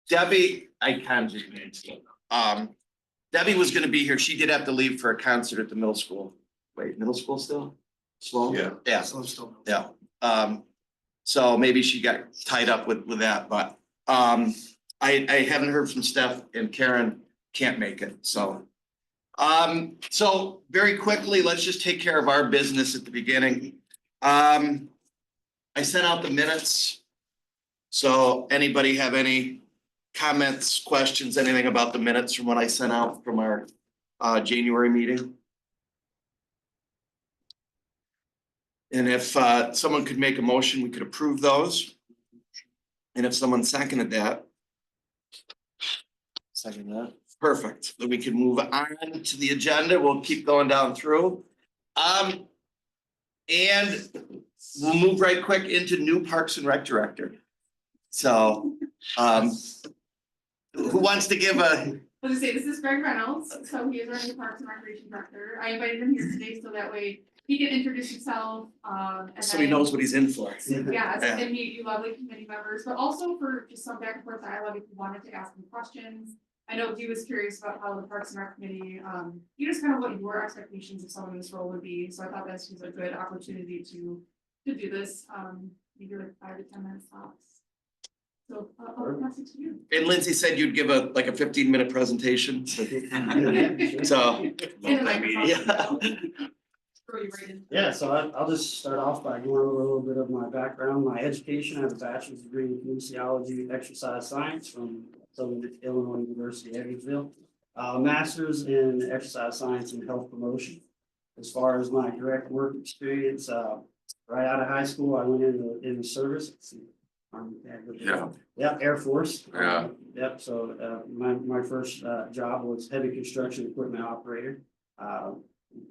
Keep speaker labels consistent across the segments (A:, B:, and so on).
A: Debbie, Debbie was gonna be here. She did have to leave for a concert at the middle school. Wait, middle school still? Sloan?
B: Yeah.
A: Yeah,
C: So I'm still.
A: yeah. So maybe she got tied up with that, but I haven't heard from Steph, and Karen can't make it, so. So very quickly, let's just take care of our business at the beginning. I sent out the minutes. So anybody have any comments, questions, anything about the minutes from what I sent out from our January meeting? And if someone could make a motion, we could approve those. And if someone seconded that. Second that. Perfect. Then we can move on to the agenda. We'll keep going down through. And we'll move right quick into new Parks and Rec director. So who wants to give a?
D: I was gonna say, this is Greg Reynolds, so he is our new Parks and Recreation Director. I invited him here today so that way he can introduce himself, and
A: So he
D: then-
A: knows what he's in for.
D: Yes,
A: Yeah.
D: and meet you lovely committee members, but also for just some back and forth dialogue if you wanted to ask him questions. I know he was curious about how the Parks and Rec Committee, you just kind of what your expectations of someone in this role would be, so I thought this was a good opportunity to do this, maybe like 5 to 10 minutes tops. So I'll pass it to you.
A: And Lindsay said you'd give a 15-minute presentation. So.
D: And the microphone.
A: Yeah.
D: Throw you right in.
C: Yeah, so I'll just start off by going over a little bit of my background, my education. I have a bachelor's degree in kinesiology, exercise science from Southern Illinois University, Evansville. Master's in exercise science and health promotion. As far as my direct work experience, right out of high school, I went in the service.
B: Yeah.
C: Yep, Air Force.
B: Yeah.
C: Yep, so my first job was heavy construction equipment operator,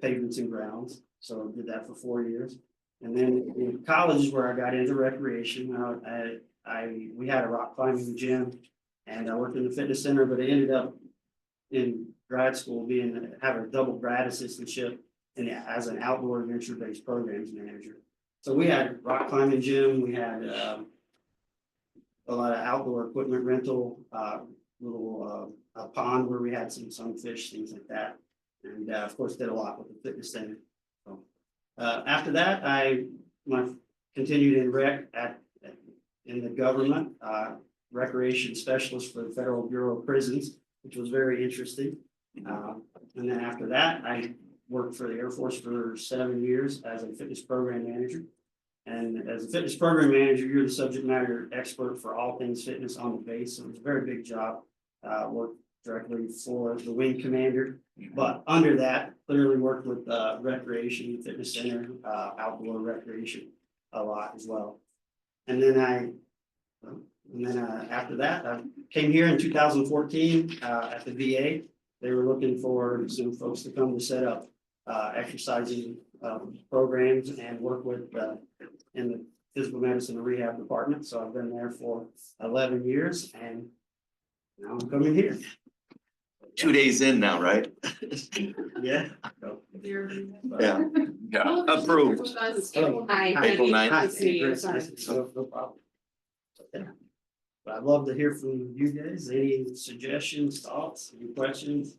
C: pavements and grounds. So I did that for 4 years. And then in college is where I got into recreation. We had a rock climbing gym and I worked in the fitness center, but I ended up in grad school having a double grad assistantship and as an outdoor adventure-based programs manager. So we had rock climbing gym, we had a lot of outdoor equipment rental, a pond where we had some sunfish, things like that. And of course, did a lot with the fitness center. So after that, I continued in rec in the government, recreation specialist for the Federal Bureau of Prisons, which was very interesting. And then after that, I worked for the Air Force for 7 years as a fitness program manager. And as a fitness program manager, you're the subject matter expert for all things fitness on the base. So it was a very big job. Worked directly for the wing commander, but under that, clearly worked with recreation, fitness center, outdoor recreation a lot as well. And then after that, I came here in 2014 at the VA. They were looking for some folks to come to set up exercising programs and work with in the physical medicine and rehab department. So I've been there for 11 years and now I'm coming here.
A: 2 days in now, right?
C: Yeah.
A: Yeah.
B: Yeah.
A: Approved.
C: April
A: 9th.
C: Nice to meet you. No problem. Yeah. But I'd love to hear from you guys. Any suggestions, thoughts, any questions?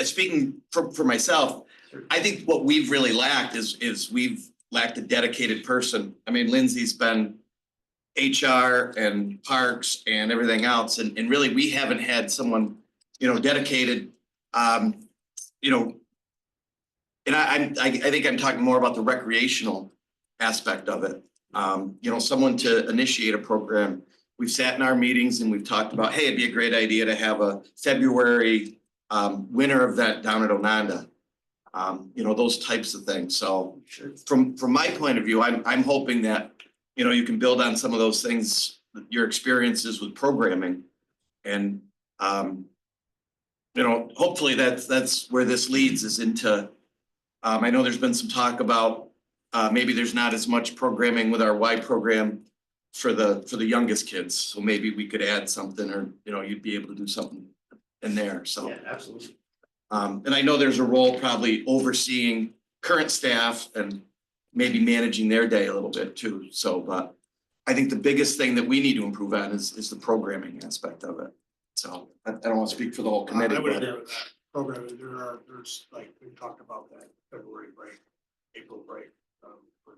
A: Speaking for myself, I think what we've really lacked is we've lacked a dedicated person. I mean, Lindsay's been HR and parks and everything else, and really we haven't had someone, dedicated, and I think I'm talking more about the recreational aspect of it. Someone to initiate a program. We've sat in our meetings and we've talked about, hey, it'd be a great idea to have a February winter event down at Ononda. Those types of things. So from my point of view, I'm hoping that, you can build on some of those things, your experiences with programming. And, hopefully that's where this leads is into, I know there's been some talk about maybe there's not as much programming with our Y program for the youngest kids. So maybe we could add something or, you'd be able to do something in there. So.
C: Yeah, absolutely.
A: And I know there's a role probably overseeing current staff and maybe managing their day a little bit too, so, but I think the biggest thing that we need to improve on is the programming aspect of it. So I don't want to speak for the whole committee,
E: I would
A: but
E: agree with that. Program, there's like, we talked about that February break, April break, for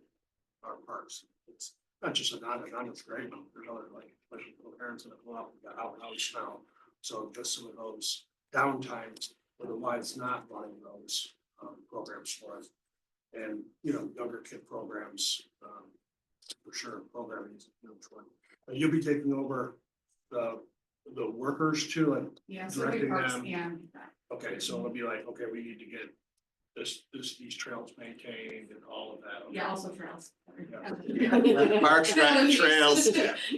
E: our parks. It's not just a it's great, but there's other like, especially for parents that go out, we got out house now. So just some of those downtimes, otherwise not running those, programs for us. And, you know, younger kid programs, for sure, programming is a huge one. You'll be taking over the workers too, and
D: Yeah, so we
E: directing
D: parks
E: them.
D: and.
E: okay, so it'll be like, okay, we need to get these trails maintained and all of that. okay.
D: Yeah, also trails.
A: parks, trails,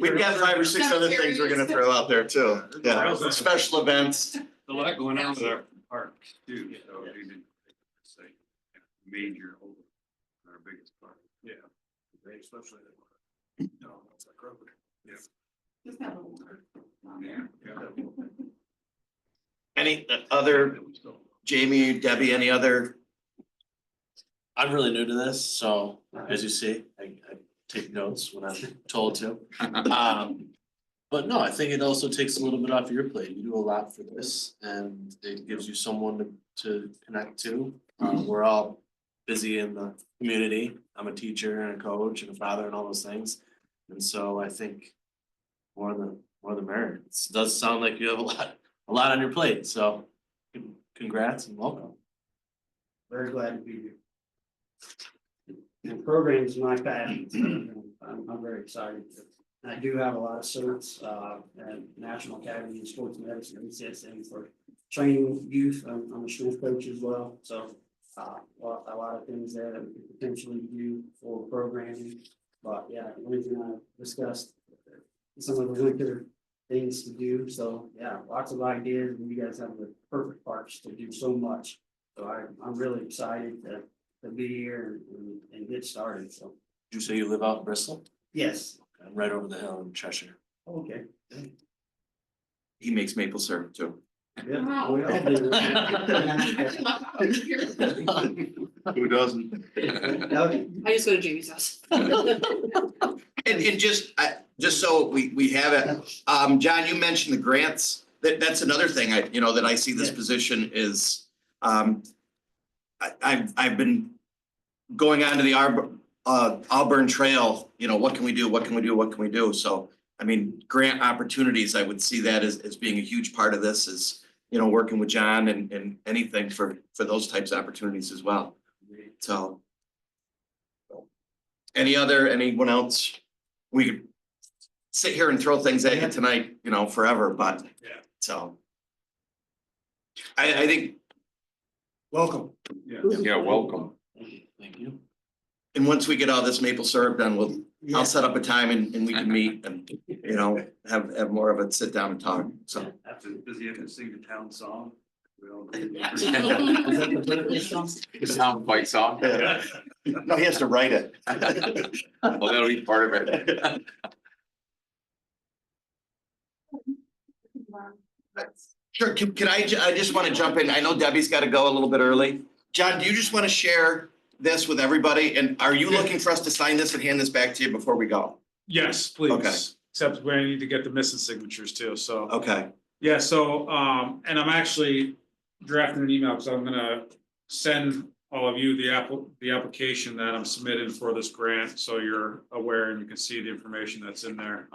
A: we've got 5 or 6 other things we're gonna throw out there too. Yeah, special events.
B: A lot going on with our parks too, so we didn't say major over our biggest park.
E: Yeah. They especially, no, that's like road. Yeah.
D: Just have a little more on there.
A: Any other, Jamie, Debbie, any other?
F: I'm really new to this, so as you see, I take notes when I'm told to. But no, I think it also takes a little bit off your plate. You do a lot for this and it gives you someone to connect to. We're all busy in the community. I'm a teacher and a coach and a father and all those things. And so I think more the merrier. It does sound like you have a lot on your plate, so congrats and welcome.
C: Very glad to be here. And programs my passion, I'm very excited. And I do have a lot of certs, at National Academy of Sports Medicine, NCSM, for training youth. I'm a strength coach as well, so a lot of things there that we could potentially do for programming. But yeah, Lindsay and I discussed some of the winter things to do, so yeah, lots of ideas, and you guys have the perfect parks to do so much. So I'm really excited to be here and get started, so,
F: Did you say you live out in Bristol?
C: yes,
F: I'm right over the hill in Cheshire.
C: okay.
A: He makes maple syrup too.
C: Yeah,
D: Wow.
C: we all do.
A: Who doesn't?
C: Okay.
G: I just go to Jamie's house.
A: And just so we have it, John, you mentioned the grants, that's another thing that I see this
C: Yeah.
A: position is, I've been going on to the Auburn Trail, what can we do, so, I mean, grant opportunities, I would see that as being a huge part of this is, working with John and anything for those types of opportunities as well, so. Anyone else? We could sit here and throw things at you tonight, forever, but.
E: Yeah.
A: So. I think,
E: Welcome.
B: Yeah, welcome.
F: Thank you.
A: and once we get all this maple syrup done, I'll
C: Yeah.
A: set up a time and we can meet and, have more of a sit down and talk, so.
B: Does he have to sing the town song? We all-
C: Is that the birthday song?
B: Sound quite soft.
A: Yeah. No, he has to write it.
B: Well, that'll be part of it.
A: Sure, can I just want to jump in, I know Debbie's got to go a little bit early. John, do you just want to share this with everybody, and are you looking for us to sign this and hand this back to you before we go?
H: Yes,
A: Okay.
H: please, except we need to get the missing signatures too, so,
A: Okay,
H: yeah, so, and I'm actually drafting an email, because I'm gonna send all of you the application that I'm submitting for this grant, so you're aware and you can see the information that's in there.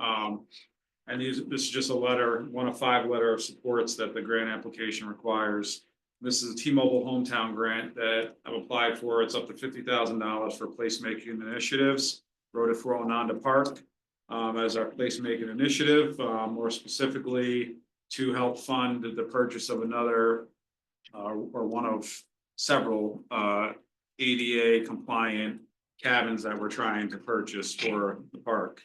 H: And this is just a letter, 1 of 5 letter of supports that the grant application requires. This is a T-Mobile hometown grant that I've applied for. It's up to $50,000 for placemaking initiatives. Wrote it for Ononda Park as our placemaking initiative, more specifically to help fund the purchase of another or one of several ADA compliant cabins that we're trying to purchase for the park.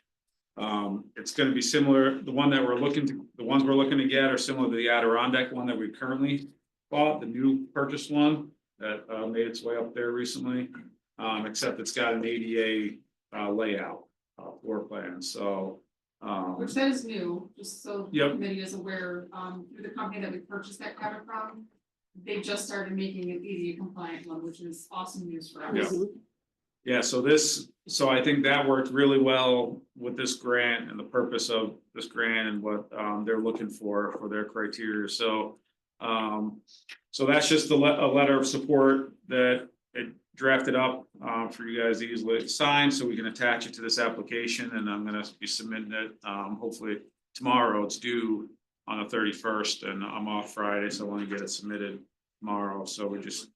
H: It's gonna be similar, the ones we're looking to get are similar to the Adirondack one that we currently bought, the new purchased one that made its way up there recently. Except it's got an ADA layout, floor plan, so.
D: Which that is new, just so the
H: Yep.
D: committee is aware, through the company that we purchased that cabin from. they just started making an ADA compliant one, which is awesome news for us.
H: Yeah. Yeah, so I think that worked really well with this grant and the purpose of this grant and what they're looking for their criteria, so. So that's just a letter of support that it drafted up for you guys to easily sign, so we can attach it to this application, and I'm gonna be submitting it hopefully tomorrow. It's due on the 31st, and I'm off Friday, so I want to get it submitted tomorrow, so we just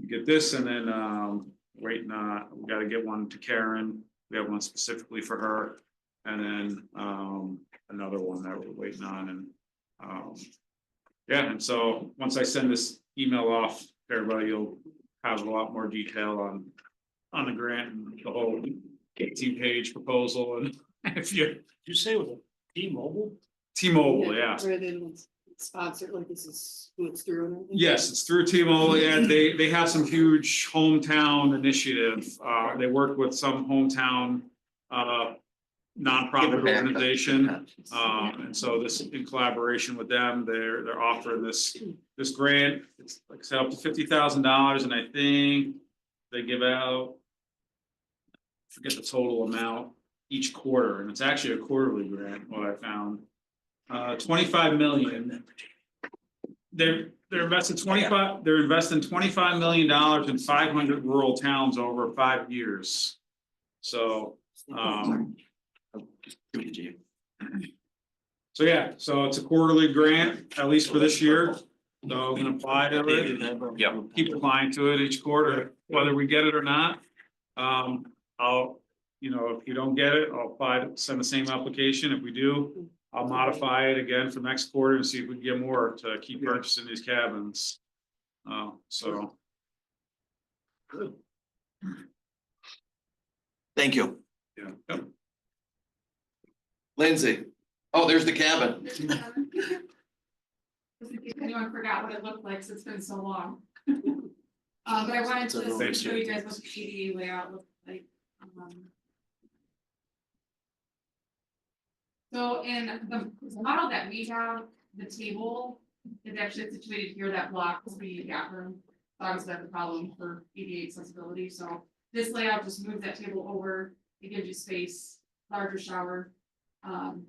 H: get this, and then waiting, we gotta get one to Karen, we have one specifically for her, and then another one that we're waiting on, and yeah, and so once I send this email off to everybody, you'll have a lot more detail on the grant and the whole 18-page proposal, and if you
E: say with T-Mobile?
H: T-Mobile, yeah.
G: Rather than sponsored, like this is who it's through and everything?
H: Yes, it's through T-Mobile, and they have some huge hometown initiative. They work with some hometown nonprofit organization. And so this, in collaboration with them, they're offering this grant. It's like I said, up to $50,000, and I think they give out, I forget the total amount each quarter, and it's actually a quarterly grant, what I found. 25 million. They're investing 25, they're investing $25 million in 500 rural towns over 5 years. So so yeah, so it's a quarterly grant, at least for this year. So I'm gonna apply to it.
A: Yep.
H: Keep applying to it each quarter, whether we get it or not. I'll, if you don't get it, I'll apply, send the same application. If we do, I'll modify it again for next quarter and see if we can get more to keep purchasing these cabins. So.
E: Good.
A: Thank you.
H: Yeah.
A: Lindsay. Oh, there's the cabin.
D: Just in case anyone forgot what it looked like, 'cause it's been so long. But I wanted to show you guys what the ADA layout looks like. So in the model that we have, the table is actually situated here that blocks the bathroom. Obviously, that's a problem for ADA accessibility, so this layout just moves that table over. It gives you space, larger shower,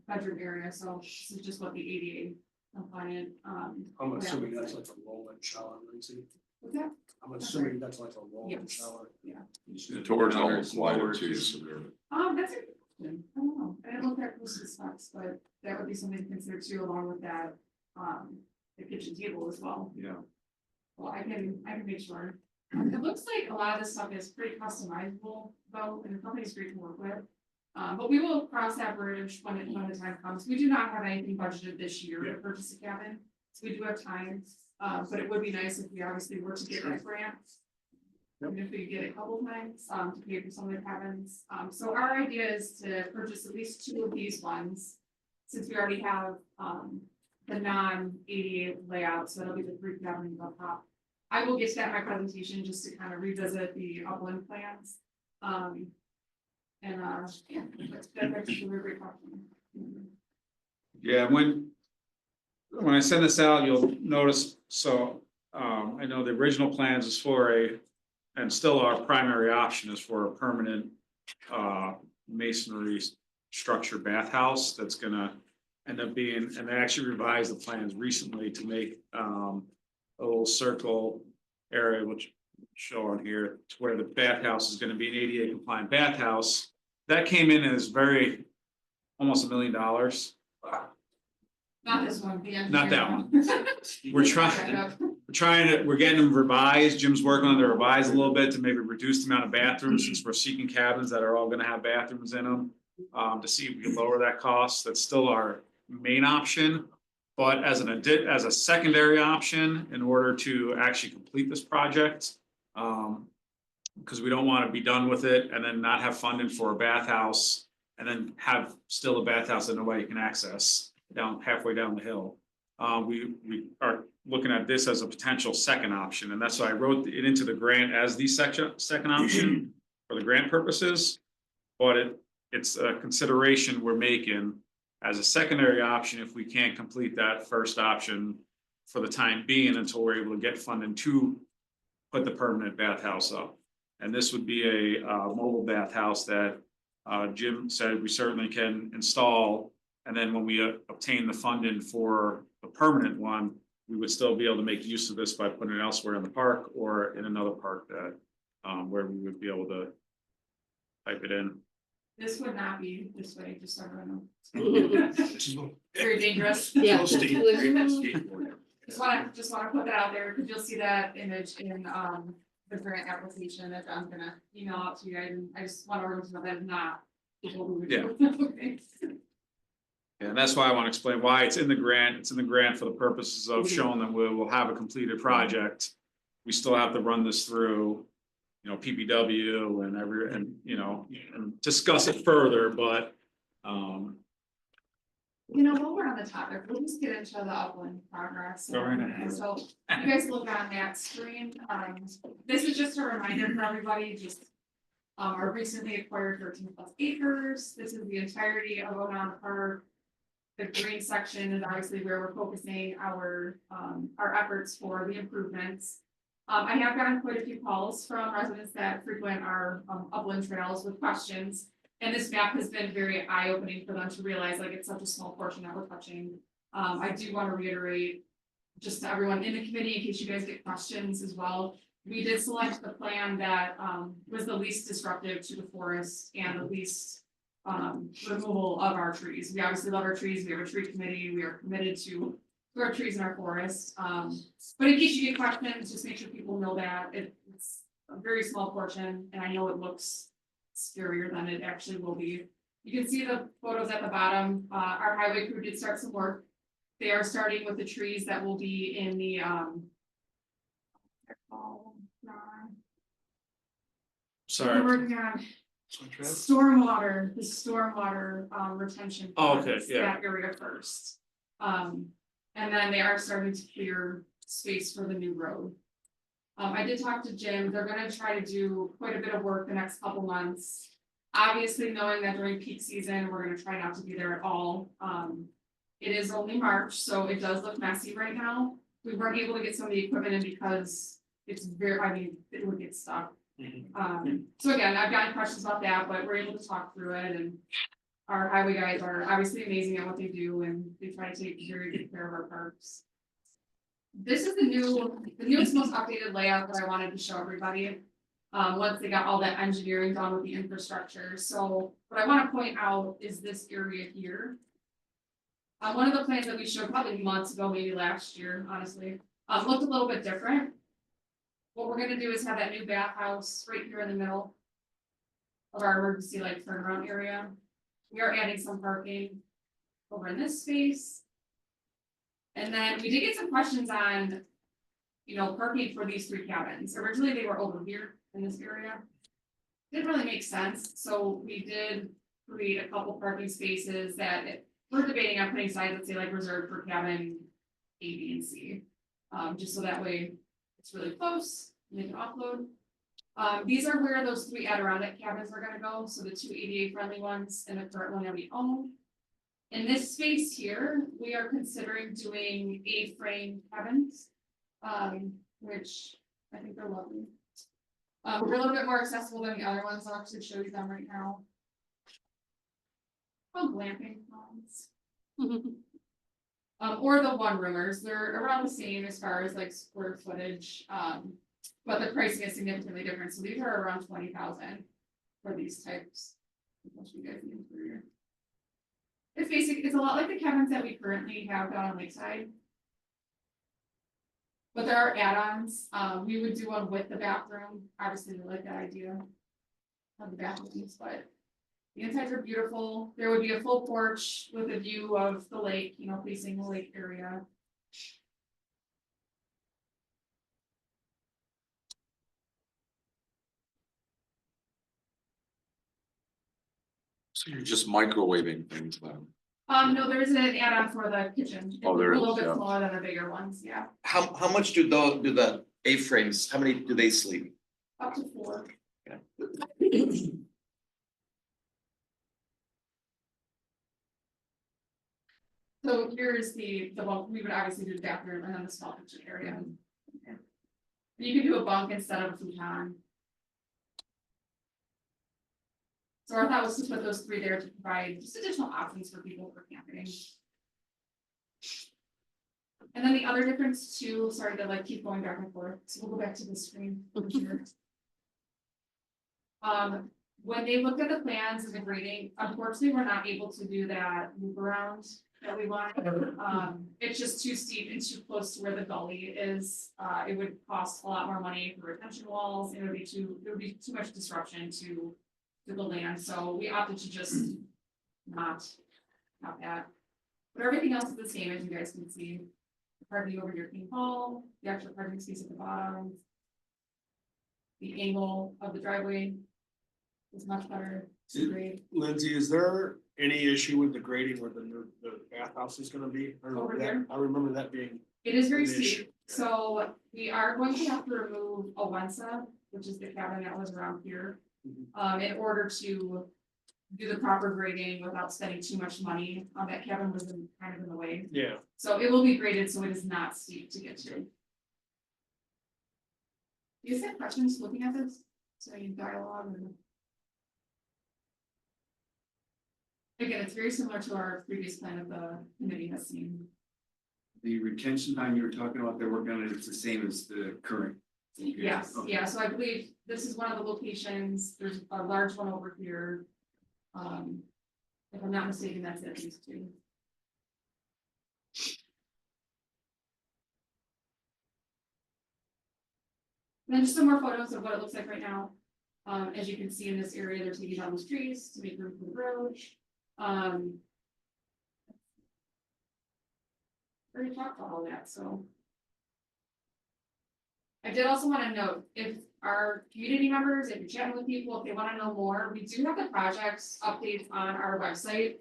D: bedroom area, so this is just what the ADA compliant.
E: I'm assuming that's like a roll-in shower, Lindsay.
D: What's that?
E: I'm assuming that's like a roll-in
D: Yes.
E: shower.
I: The doors almost wider too, so they're.
D: That's a good question. I don't know. I didn't look that close to the specs, but that would be something to consider too, along with that, the kitchen table as well.
H: Yeah.
D: Well, I can make sure. It looks like a lot of this stuff is pretty customizable though, and the company's great to work with. But we will cross that bridge when the time comes. We do not have anything budgeted this year to purchase a cabin. So we do have time, but it would be nice if we obviously were to get that grant. And if we could get it a couple times, to pay for some of the cabins. So our idea is to purchase at least 2 of these ones. Since we already have, the non-ADA layout, so it'll be the 3 cabins up top. I will get to that in my presentation just to kind of revisit the upland plans. Yeah, that's actually a great question.
H: Yeah, when I send this out, you'll notice, so I know the original plans is for and still our primary option is for a permanent masonry structure bathhouse that's gonna end up being, and they actually revised the plans recently to make a little circle area, which show on here, to where the bathhouse is gonna be an ADA compliant bathhouse. That came in as almost $1 million.
D: Not this one, the
H: Not that
D: one.
H: We're getting them revised. Jim's working on the revise a little bit to maybe reduce the amount of bathrooms, since we're seeking cabins that are all gonna have bathrooms in them. To see if we can lower that cost. That's still our main option. But as a secondary option, in order to actually complete this project, because we don't want to be done with it and then not have funding for a bathhouse, and then have still a bathhouse that nobody can access halfway down the hill. We are looking at this as a potential second option, and that's why I wrote it into the grant as the second option for the grant purposes. But it's a consideration we're making as a secondary option if we can't complete that first option for the time being until we're able to get funding to put the permanent bathhouse up. And this would be a mobile bathhouse that Jim said we certainly can install. And then when we obtain the funding for the permanent one, we would still be able to make use of this by putting it elsewhere in the park or in another park that where we would be able to type it in.
D: This would not be this way, just so everyone knows. Very dangerous.
G: Yeah.
D: Just wanna put that out there, because you'll see that image in the grant application that I'm gonna email out to you guys, and I just want everyone to know that is not what we would do. Okay.
H: And that's why I want to explain why it's in the grant. It's in the grant for the purposes of showing that we will have a completed project. We still have to run this through, you know, PPW and you know, and discuss it further, but,
D: You know, while we're on the topic, we'll just get into the upland progress.
H: Go right ahead.
D: So you guys look on that screen, this is just a reminder for everybody, just. Our recently acquired 13+ acres, this is the entirety of Onan Park. The green section is obviously where we're focusing our efforts for the improvements. I have gotten quite a few calls from residents that frequent our upland trails with questions. And this map has been very eye-opening for them to realize, like, it's such a small portion that we're touching. I do want to reiterate, just to everyone in the committee, in case you guys get questions as well. We did select the plan that was the least disruptive to the forest and the least removal of our trees. We obviously love our trees. We have a tree committee. We are committed to our trees in our forest. But in case you get questions, just make sure people know that it's a very small portion, and I know it looks scarier than it actually will be. You can see the photos at the bottom. Our highway crew did start some work. They are starting with the trees that will be in the
H: sorry.
D: we're working on stormwater, the stormwater retention.
H: Oh, okay,
D: ponds,
H: yeah.
D: That area first. And then they are starting to clear space for the new road. I did talk to Jim. They're gonna try to do quite a bit of work the next couple months. Obviously, knowing that during peak season, we're gonna try not to be there at all. It is only March, so it does look messy right now. We weren't able to get some of the equipment in because it's it would get stuck. So again, I've gotten questions about that, but we're able to talk through it, and our highway guys are obviously amazing at what they do, and they try to take very good care of our parks. This is the newest, most updated layout that I wanted to show everybody. Once they got all that engineering done with the infrastructure. So what I want to point out is this area here. One of the plans that we showed probably months ago, maybe last year, honestly, looked a little bit different. What we're gonna do is have that new bathhouse right here in the middle of our emergency light turnaround area. We are adding some parking over in this space. And then we did get some questions on, you know, parking for these 3 cabins. Originally, they were over here in this area. Didn't really make sense, so we did create a couple parking spaces that we're debating on putting signs that say like reserved for cabin A, B, and C. Just so that way it's really close, and they can offload. These are where those 3 Adirondack cabins are gonna go, so the 2 ADA friendly ones and the current one that we own. In this space here, we are considering doing A-frame cabins, which I think they're lovely. We're a little bit more accessible than the other ones. I'll actually show you them right now. Called glamping homes. Or the one roomers, they're around the same as far as like square footage, but the pricing is significantly different, so these are around 20,000 for these types. I'll show you guys the interior. It's basic, it's a lot like the cabins that we currently have down on Lakeside. But there are add-ons, we would do one with the bathroom, obviously we like that idea of the bathrooms, but the insides are beautiful. There would be a full porch with a view of the lake, you know, facing the lake area.
I: So you're just microwaving things then?
D: No, there is an add-on for the kitchen. It's
I: Oh, there
D: a
I: is,
D: little bit
I: yeah.
D: smaller than the bigger ones, yeah,
A: How much do the A-frames, how many do they sleep?
D: up to 4. So here's well, we would obviously do the bathroom and then the small kitchen area. Okay. You can do a bunk instead of a futon. So our thought was to put those three there to provide just additional options for people for camping. And then the other difference too, sorry to like keep going back and forth, so we'll go back to the screen for sure. When they looked at the plans and the grading, unfortunately, we're not able to do that loop around that we want. It's just too steep and too close to where the gully is. It would cost a lot more money for retention walls. It would be too much disruption to the land, so we opted to just not have that. But everything else is the same, as you guys can see. The parking over your King Hall, the actual parking space at the bottom. The angle of the driveway is much better. It's great.
E: Lindsay, is there any issue with the grading where the bathhouse is gonna be? I remember
D: Over
E: that-
D: here?
E: I remember that being.
D: It is very
E: An issue.
D: steep, so we are going to have to remove a Wensa, which is the cabin that was around here. In order to do the proper grading without spending too much money. That cabin was kind of in the way,
E: Yeah.
D: so it will be graded, so it is not steep to get to. Do you guys have questions looking at this? So you dialogue and. Again, it's very similar to our previous plan of the committee has seen.
B: The retention time you were talking about, they're working on it, it's the same as the current.
D: Yes,
B: Okay.
D: yeah, so I believe this is one of the locations, there's a large one over here. If I'm not mistaken, that's at least two. And then just some more photos of what it looks like right now. As you can see in this area, they're taking down those trees to make room for the road. Already talked about all that, so. I did also want to note, if our community members, if you're chatting with people, if they want to know more, we do have the projects updates on our website.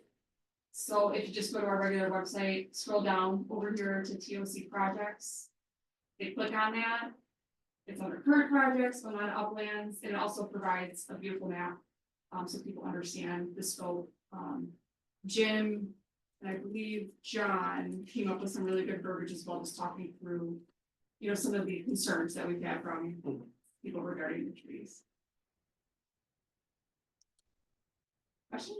D: So if you just go to our regular website, scroll down over here to TOC projects. They click on that. It's under current projects, going on uplands, and it also provides a beautiful map. So people understand the scope. Jim, and I believe John came up with some really good verbiage as well, just talking through, you know, some of the concerns that we've had from people regarding the trees. Questions?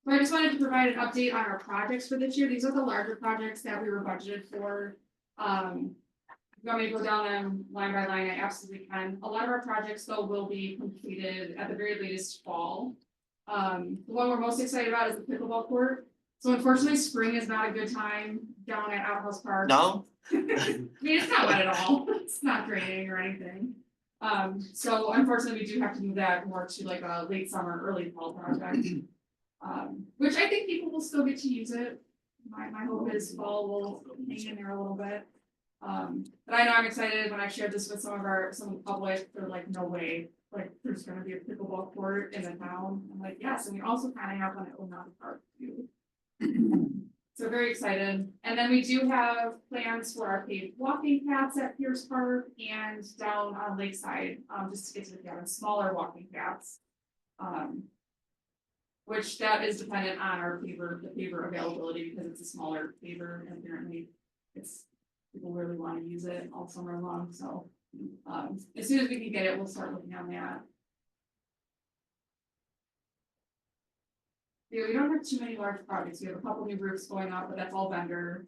D: So I just wanted to provide an update on our projects for this year. These are the larger projects that we were budgeted for. If you want me to go down them line by line, I absolutely can. A lot of our projects though will be completed at the very latest fall. The one we're most excited about is the pickleball court. So unfortunately, spring is not a good time down at Outhouse Park.
A: No?
D: I mean, it's not wet at all. It's not draining or anything. So unfortunately, we do have to move that more to like a late summer, early fall project. Which I think people will still get to use it. My hope is fall will hang in there a little bit. But I know I'm excited when I shared this with some of the public, they're like, no way, like, there's gonna be a pickleball court in the town. I'm like, yes, and we also kind of have one at Oneonta Park too. So very excited. And then we do have plans for our paved walking paths at Pierce Park and down on Lakeside, just to get to the cabin, smaller walking paths. Which that is dependent on our paver, the paver availability, because it's a smaller paver, and apparently people really want to use it all summer long, so. As soon as we can get it, we'll start looking on that. Yeah, we don't have too many large projects. We have a couple new roofs going up, but that's all vendor.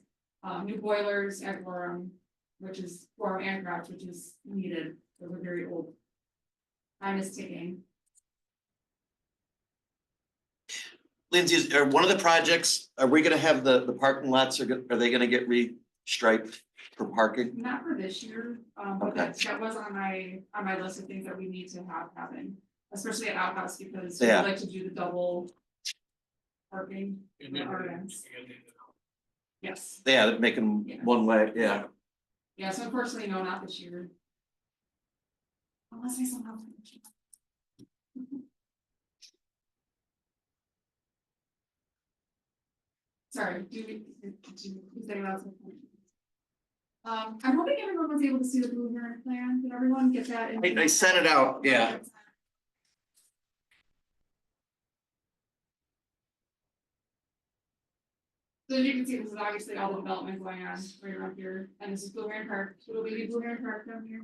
D: New boilers at Gorham, which is Gorham and Grouch, which is needed. Those are very old. Time is ticking.
A: Lindsay, one of the projects, are we gonna have the parking lots, are they gonna get restriped for parking?
D: Not for this year, but
A: Okay.
D: that was on my list of things that we need to have happen, especially at Outhouse, because
A: Yeah.
D: we like to do the double parking.
E: And
D: for
E: then-
D: our events. Yes,
A: Yeah, make them
D: Yeah.
A: one way, yeah.
D: yeah, so unfortunately, no, not this year. Unless I somehow. Sorry, is anyone else? I'm hoping everyone was able to see the Blue Heron plan. Did everyone get that? in-
A: I sent it out, yeah.
D: So as you can see, this is obviously all the development going on right around here, and this is Blue Heron Park, little baby Blue Heron Park down here.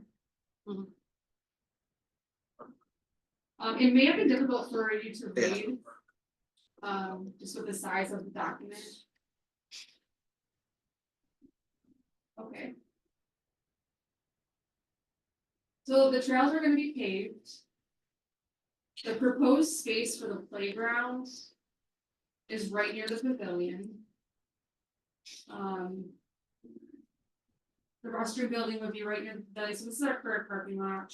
D: It may have been difficult for you to
A: Yeah.
D: read. Just with the size of the document. Okay. So the trails are gonna be paved. The proposed space for the playground is right near the pavilion. The restroom building would be right near the pavilion, so this is our current parking lot.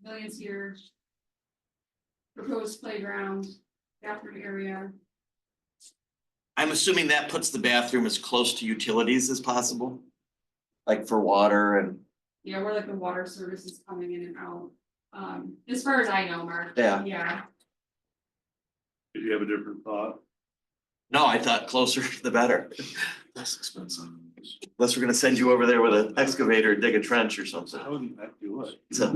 D: Pavilion's here. Proposed playground, bathroom area.
A: I'm assuming that puts the bathroom as close to utilities as possible. Like for water and,
D: Yeah, where like the water service is coming in and out. As far as I know, Mark.
A: Yeah.
D: Yeah,
B: Did you have a different thought?
A: no, I thought closer the better.
F: Less expensive.
A: Unless we're gonna send you over there with an excavator, dig a trench or something.
B: How wouldn't that do it?
A: So,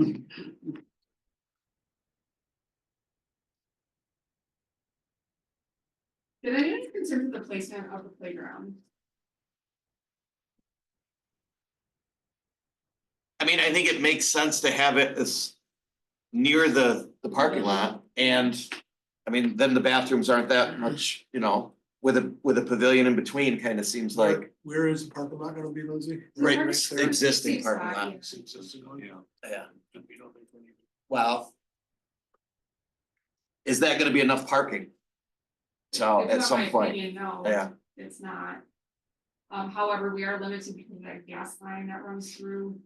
D: did anyone have concerns with the placement of the playground?
A: I mean, I think it makes sense to have it as near the parking lot and, I mean, then the bathrooms aren't that much, you know, with a pavilion in between, kind of seems like,
E: Where is the parking lot gonna be, Lindsay?
A: right,
D: Right
E: there?
A: existing
D: Same
A: parking
D: spot,
A: lot.
E: It's existing one?
B: Yeah.
A: Yeah,
E: We don't think we need-
A: well. Is that gonna be enough parking? So
D: If
A: at
D: not
A: some
D: my
A: point,
D: opinion, no.
A: yeah,
D: It's not. However, we are limited because of that gas line that runs through.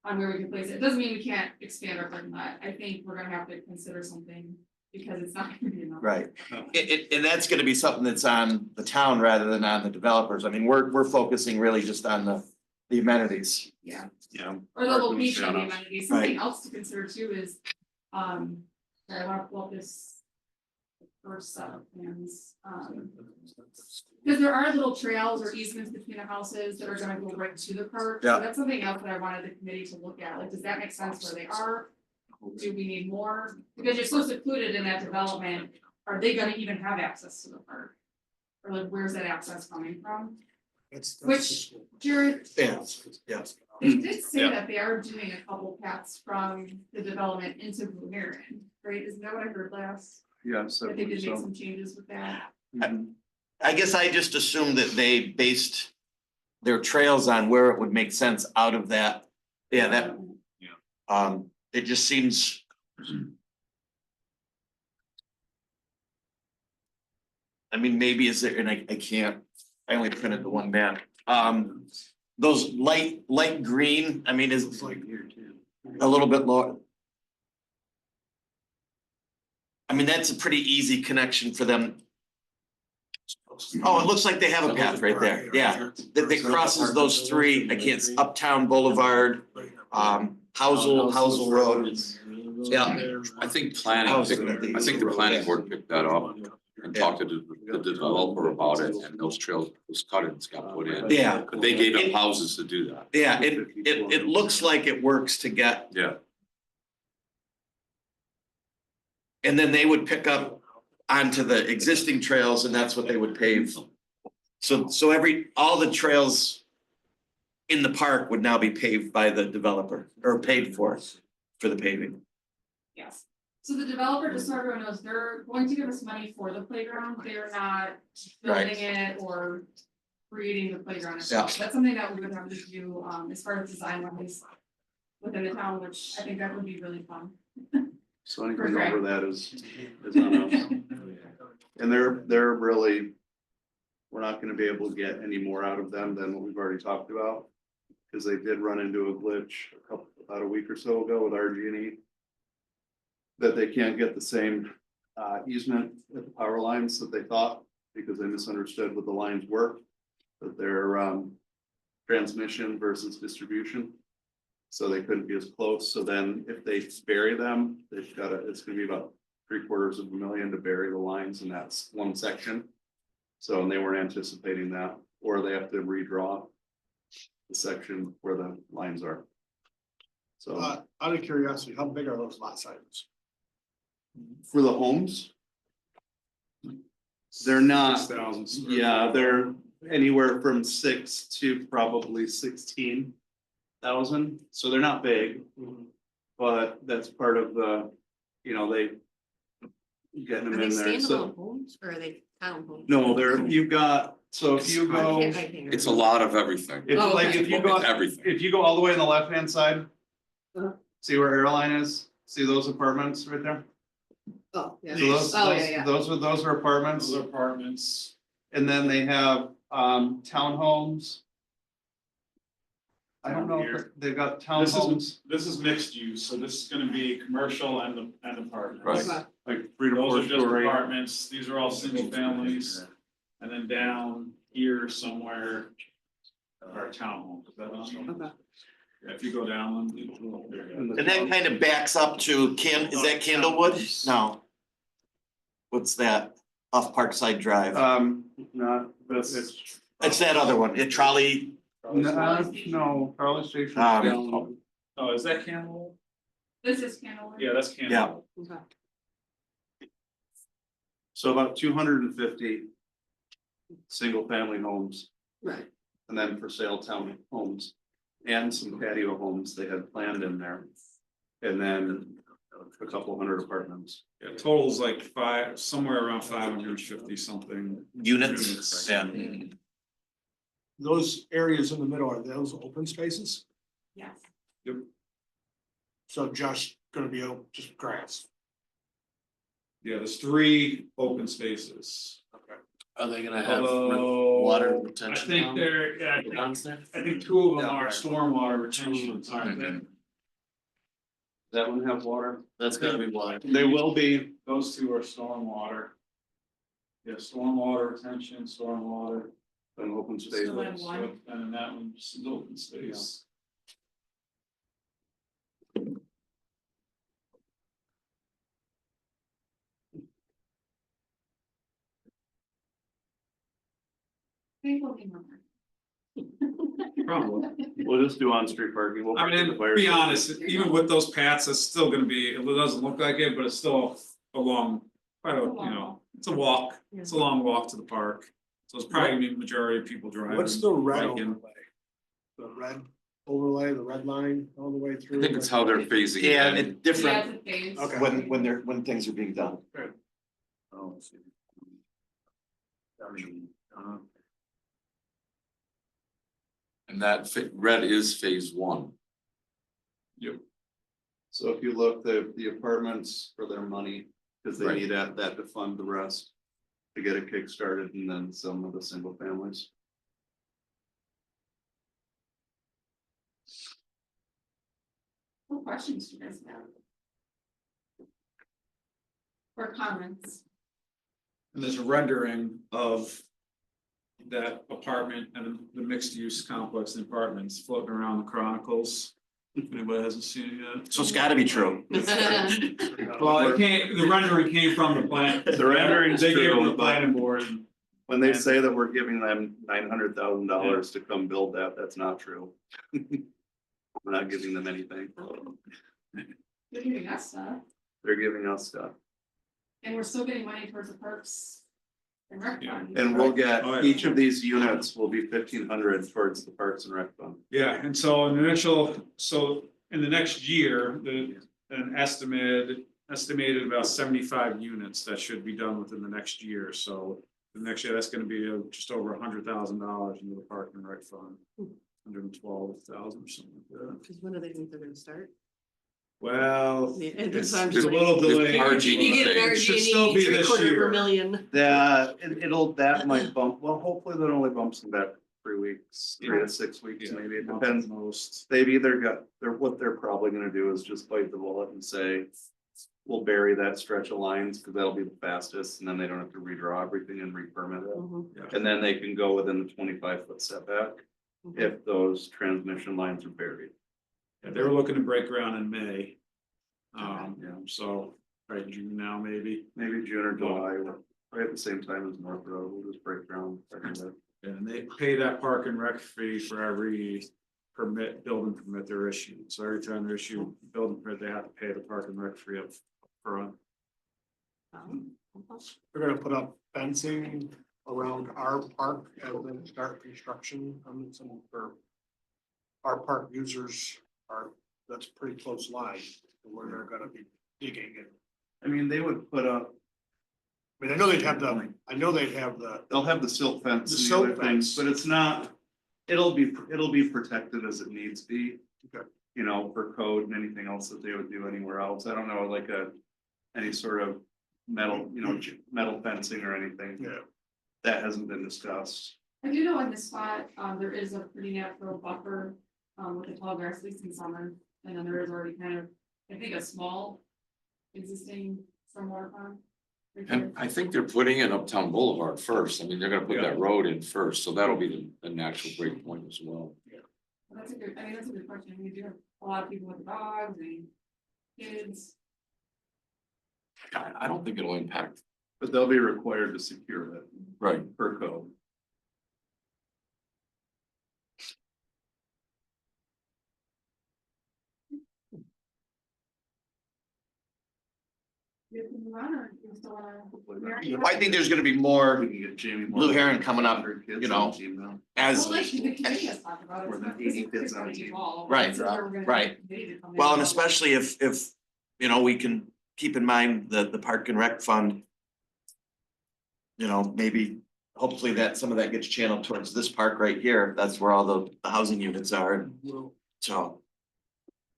D: On where we can place it. It doesn't mean we can't expand our parking lot. I think we're gonna have to consider something because it's not gonna be enough.
A: right. And that's gonna be something that's on the town rather than on the developers. I mean, we're focusing really just on the amenities.
D: Yeah,
B: Yeah.
D: or the
B: Parking
D: location of the
B: shut-offs.
D: amenities. Something else to consider too is, I wanna pull up this. First set of plans, because there are little trails or easements between the houses that are gonna go right to the park. So
A: Yeah.
D: that's something else that I wanted the committee to look at, like, does that make sense where they are? Do we need more? Because you're so secluded in that development, are they gonna even have access to the park? Or like, where's that access coming from?
E: That's
D: Which-
E: the school.
D: Jared,
A: Yeah, yeah.
D: they did say
B: Yeah.
D: that they are doing a couple paths from the development into Blue Heron, right? Isn't that what I heard last?
B: Yes.
D: I think they did make some changes with that.
A: I guess I just assumed that they based their trails on where it would make sense out of that. Yeah, that, it just seems. I mean, maybe is there, and I can't, I only printed the one map. Those light green, I mean,
E: It's
A: is
E: like here too.
A: a little bit lower. I mean, that's a pretty easy connection for them. Oh, it looks like they have a path right there, yeah, that crosses those three, I can't, Uptown Boulevard, Housel Road. Yeah.
I: I think planning, I think the planning board picked that up and talked to the developer about it, and those trails, those cut-ins got put in.
A: Yeah,
I: But they gave them houses to do that.
A: yeah, it looks like it works to get,
I: Yeah.
A: and then they would pick up onto the existing trails and that's what they would pave. So all the trails in the park would now be paved by the developer or paid for the paving.
D: Yes, so the developer, just so everyone knows, they're going to give us money for the playground, they're not building it or creating the playground itself. That's something that we would have to do, as far as design wise within the town, which I think that would be really fun.
B: So anything over that is on us. And they're really, we're not gonna be able to get any more out of them than what we've already talked about. Cause they did run into a glitch about a week or so ago with RG&E. That they can't get the same easement at the power lines that they thought, because they misunderstood what the lines were. That they're transmission versus distribution. So they couldn't be as close, so then if they bury them, it's gonna be about $750,000 to bury the lines, and that's one section. So, and they weren't anticipating that, or they have to redraw the section where the lines are. So,
E: Out of curiosity, how big are those lot sizes?
B: for the homes, They're not,
H: 6,000 square
B: yeah,
H: feet.
B: they're anywhere from 6 to probably 16,000, so they're not big. But that's part of the, you know, they. Getting
G: Are
B: them
G: they
B: in there, so,
G: standalone homes or are they townhomes?
B: no, you've got, so if you
G: I
B: go,
G: can't
I: It's a lot of everything.
B: if
G: Oh,
B: like,
G: okay.
B: if you go,
I: It's everything.
B: if you go all the way on the left-hand side.
G: Uh-huh.
B: See where airline is, see those apartments right there?
G: Oh, yeah.
B: So those,
G: Oh, yeah, yeah.
B: those are apartments,
H: Those are apartments.
B: and then they have townhomes. I don't know, if
H: Here.
B: they've got
H: This
B: townhomes,
H: is, this is mixed use, so this is gonna be commercial and apartments.
I: Right.
G: Okay.
B: like 3 to 4
H: Those are just
B: story.
H: apartments, these are all single families, and then down here somewhere are townhomes. Is that what I'm-
G: Okay.
H: Yeah, if you go down. there you go.
A: And that kind of backs up to is that Candlewood? No. What's that? Off Parkside Drive.
B: Not, but it's.
A: It's that other one, it trolley,
B: No, Carly Station.
A: Um,
H: Oh, is that Campbell?
D: This is Candlewood.
H: Yeah, that's Campbell.
G: Okay.
B: So about 250 single family homes,
G: Right.
B: and then for sale town homes. And some patio homes they had planned in there. And then a couple hundred apartments.
H: Yeah, total's like somewhere around 550 something.
A: units, yeah.
E: Those areas in the middle, are those open spaces?
D: Yes.
E: So just gonna be just grass?
H: Yeah, there's 3 open spaces.
E: Okay.
F: Are they gonna have
H: Although,
F: water
H: I
F: retention?
H: think they're, yeah,
F: downstairs?
H: I think 2 of them are stormwater retention, aren't they?
B: That one have water?
F: That's gotta be water.
B: They will be,
H: Those 2 are stormwater. Yeah, stormwater retention, stormwater.
B: an open space.
D: So then one.
H: And then that one, just an open space.
D: Maybe we'll be more.
H: Probably.
B: We'll just do on-street parking. We'll
H: I
B: park in
H: mean,
B: the
H: to
B: fire
H: be
B: station.
H: honest, even with those paths, it's still gonna be, it doesn't look like it, but it's still a long, quite a, you know, it's a walk. It's a long walk to the park. So it's probably gonna be the majority of people driving.
E: What's the red
H: biking.
E: overlay? The red overlay, the red line all the way
I: I
E: through?
I: think it's how they're phasing
A: Yeah,
I: it in.
A: it's
D: Yeah,
A: different
D: it's a phase.
E: Okay.
A: when things are being done.
B: Oh, I see.
I: And that red is phase 1.
B: So if you look, the apartments for their money, because they
I: Right.
B: need that to fund the rest. To get it kick-started, and then some of the single families.
D: What questions do you guys have? Or comments?
H: And there's a rendering of that apartment and the mixed use complex and apartments floating around the Chronicles. If anybody hasn't seen it yet.
A: So it's gotta be true.
H: Well, the rendering came from the plan.
B: The rendering's
H: They gave it to
B: true,
H: the
B: but-
H: planning board and
B: When they say that we're giving them $900,000 to come build that, that's not true. We're not giving them anything.
D: They're giving us stuff,
B: They're giving us stuff.
D: and we're still getting money towards the parks. And rec
H: Yeah.
D: fund.
B: And we'll get,
H: Oh, yeah.
B: each of these units will be 1,500 towards the Parks and Rec Fund.
H: yeah, and so in the next year, an estimated about 75 units that should be done within the next year, so. The next year, that's gonna be just over $100,000 into the park and rec fund, 112,000 or something like that.
G: Cause when do they think they're gonna start?
H: Well,
G: Yeah, and
H: it's
G: so I'm
H: it's a
G: just
H: little
G: like-
H: delayed.
I: RG&E
G: You get an
H: It should still be
G: RG&E
H: this
G: 3/4 of
H: year.
G: a million.
B: That might bump, well, hopefully that only bumps them back 3 weeks, 3 to 6 weeks,
H: Yeah,
B: maybe, it
H: not
B: depends.
H: the most.
B: They've either got, what they're probably gonna do is just bite the bullet and say. We'll bury that stretch of lines, cause that'll be the fastest, and then they don't have to redraw everything and re-permit it.
G: Mhm.
B: And then they can go within the 25-foot setback
G: Mhm.
B: if those transmission lines are buried.
H: Yeah, they were looking to break ground in May.
B: Yeah.
H: So, right, June now, maybe,
B: Maybe June or July, or right at the same time as North Road, we'll just break ground.
H: and they pay that park and rec fee for every building permit they're issued, so every time they're issued building permit, they have to pay the park and rec fee up front.
G: Oh,
E: They're gonna put up fencing around our park and then start construction on some for. Our park users are, that's pretty close line to where they're gonna be digging and,
B: I mean, they would put up,
E: I mean, I know they'd have the,
B: they'll have the silt fence
E: The
B: and the
E: silt
B: other things,
E: fence.
B: but it's not, it'll be protected as it needs to be.
E: Okay.
B: You know, for code and anything else that they would do anywhere else. I don't know, like any sort of metal, metal fencing or anything.
E: yeah,
B: That hasn't been discussed.
D: I do know in this spot, there is a pretty natural buffer, with the tall grass, at least in summer, and then there is already kind of, I think, a small existing stormwater pond. right
I: And
D: there.
I: I think they're putting in Uptown Boulevard first. I mean, they're gonna put that road in first, so that'll be the natural break point as well.
D: Well, that's a good, I mean, that's a good question, we do have a lot of people with dogs and kids.
I: I don't think it'll impact.
B: But they'll be required to secure it
I: Right.
B: per code.
D: You have to move on, or you still wanna?
B: Hopefully
D: Yeah.
B: not.
A: I think there's gonna be more
B: We can get Jamie. more
A: Blue
B: than
A: heron coming up,
B: 100 kids
A: you
B: on
A: know.
B: the team now.
A: as.
D: Well, like, the committee has talked about it.
B: More than
D: it's not-
B: 80 kids
D: it's
B: on a
D: gonna
B: team.
D: evolve.
A: Right,
D: This is where we're gonna have
A: right.
D: the committee to come in.
A: Well, and especially if, we can keep in mind the Park and Rec Fund. Maybe, hopefully that some of that gets channeled towards this park right here. That's where all the housing units are.
E: will,
A: So,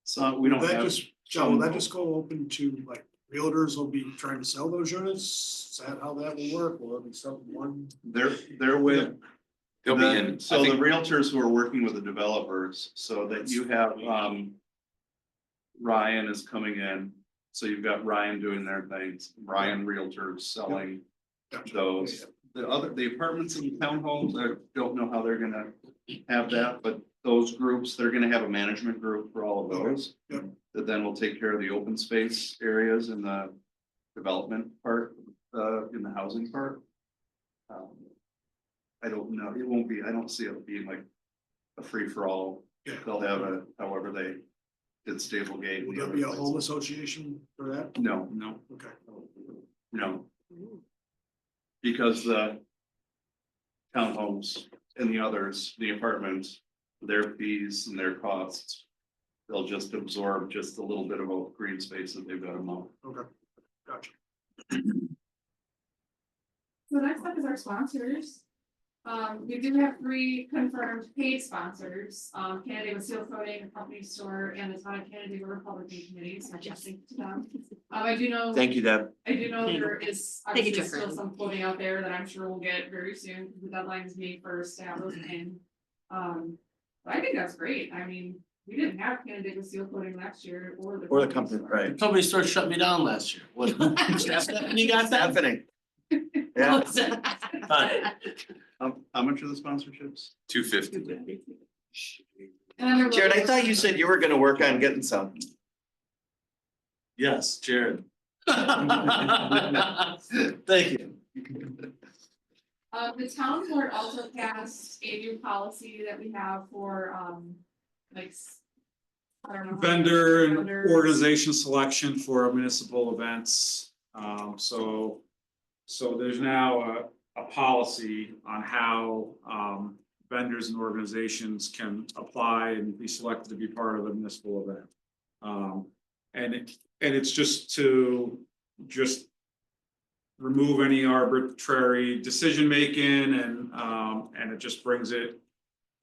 B: So we don't
E: that
B: have.
E: just, John, will that just go open to like realtors will be trying to sell those units? Is that how that will work? Will it be something one?
B: They're with.
I: They'll be
B: the-
I: in, I
B: So the
I: think,
B: realtors who are working with the developers, so that you have, Ryan is coming in. So you've got Ryan doing their things, Ryan Realtors selling
E: Gotcha.
B: those. The apartments and townhomes, I don't know how they're gonna have that, but those groups, they're gonna have a management group for all of those.
E: Yep.
B: That then will take care of the open space areas in the development part, in the housing part. I don't know, it won't be, I don't see it being like a free for all.
E: Yeah.
B: They'll have a, however they did Stable Gate.
E: Will there be a home association for that?
B: No,
H: No,
E: Okay.
B: no. Because the townhomes and the others, the apartments, their fees and their costs. They'll just absorb just a little bit of a green space that they've got to mow.
E: Okay, gotcha.
D: So next up is our sponsors. We do have 3 confirmed paid sponsors, Canada Seal Coating, the Company Store, and the Town of Kennedy Republican Committee, so just thank you to them. I do know.
A: thank you, Deb.
D: I do know there is
G: Thank you,
D: obviously still
G: Jeffrey.
D: some floating out there that I'm sure we'll get very soon, because the deadline is May 1st to have those in. But I think that's great, I mean, we didn't have Canada Seal Coating last year, or the.
A: Or the company,
D: Store.
A: right?
F: company store shut me down last year. What? You got that?
A: Happening. Yeah,
F: Fine.
B: How much are the sponsorships?
I: 250.
D: And then there
A: Jared, I
D: was-
A: thought you said you were gonna work on getting some.
F: Yes, Jared. Thank you.
D: The town board also passed a new policy that we have for, like. I don't know.
H: vendor and
D: Vendors.
H: organization selection for municipal events. So there's now a policy on how vendors and organizations can apply and be selected to be part of a municipal event. And it's just to remove any arbitrary decision-making and it just brings it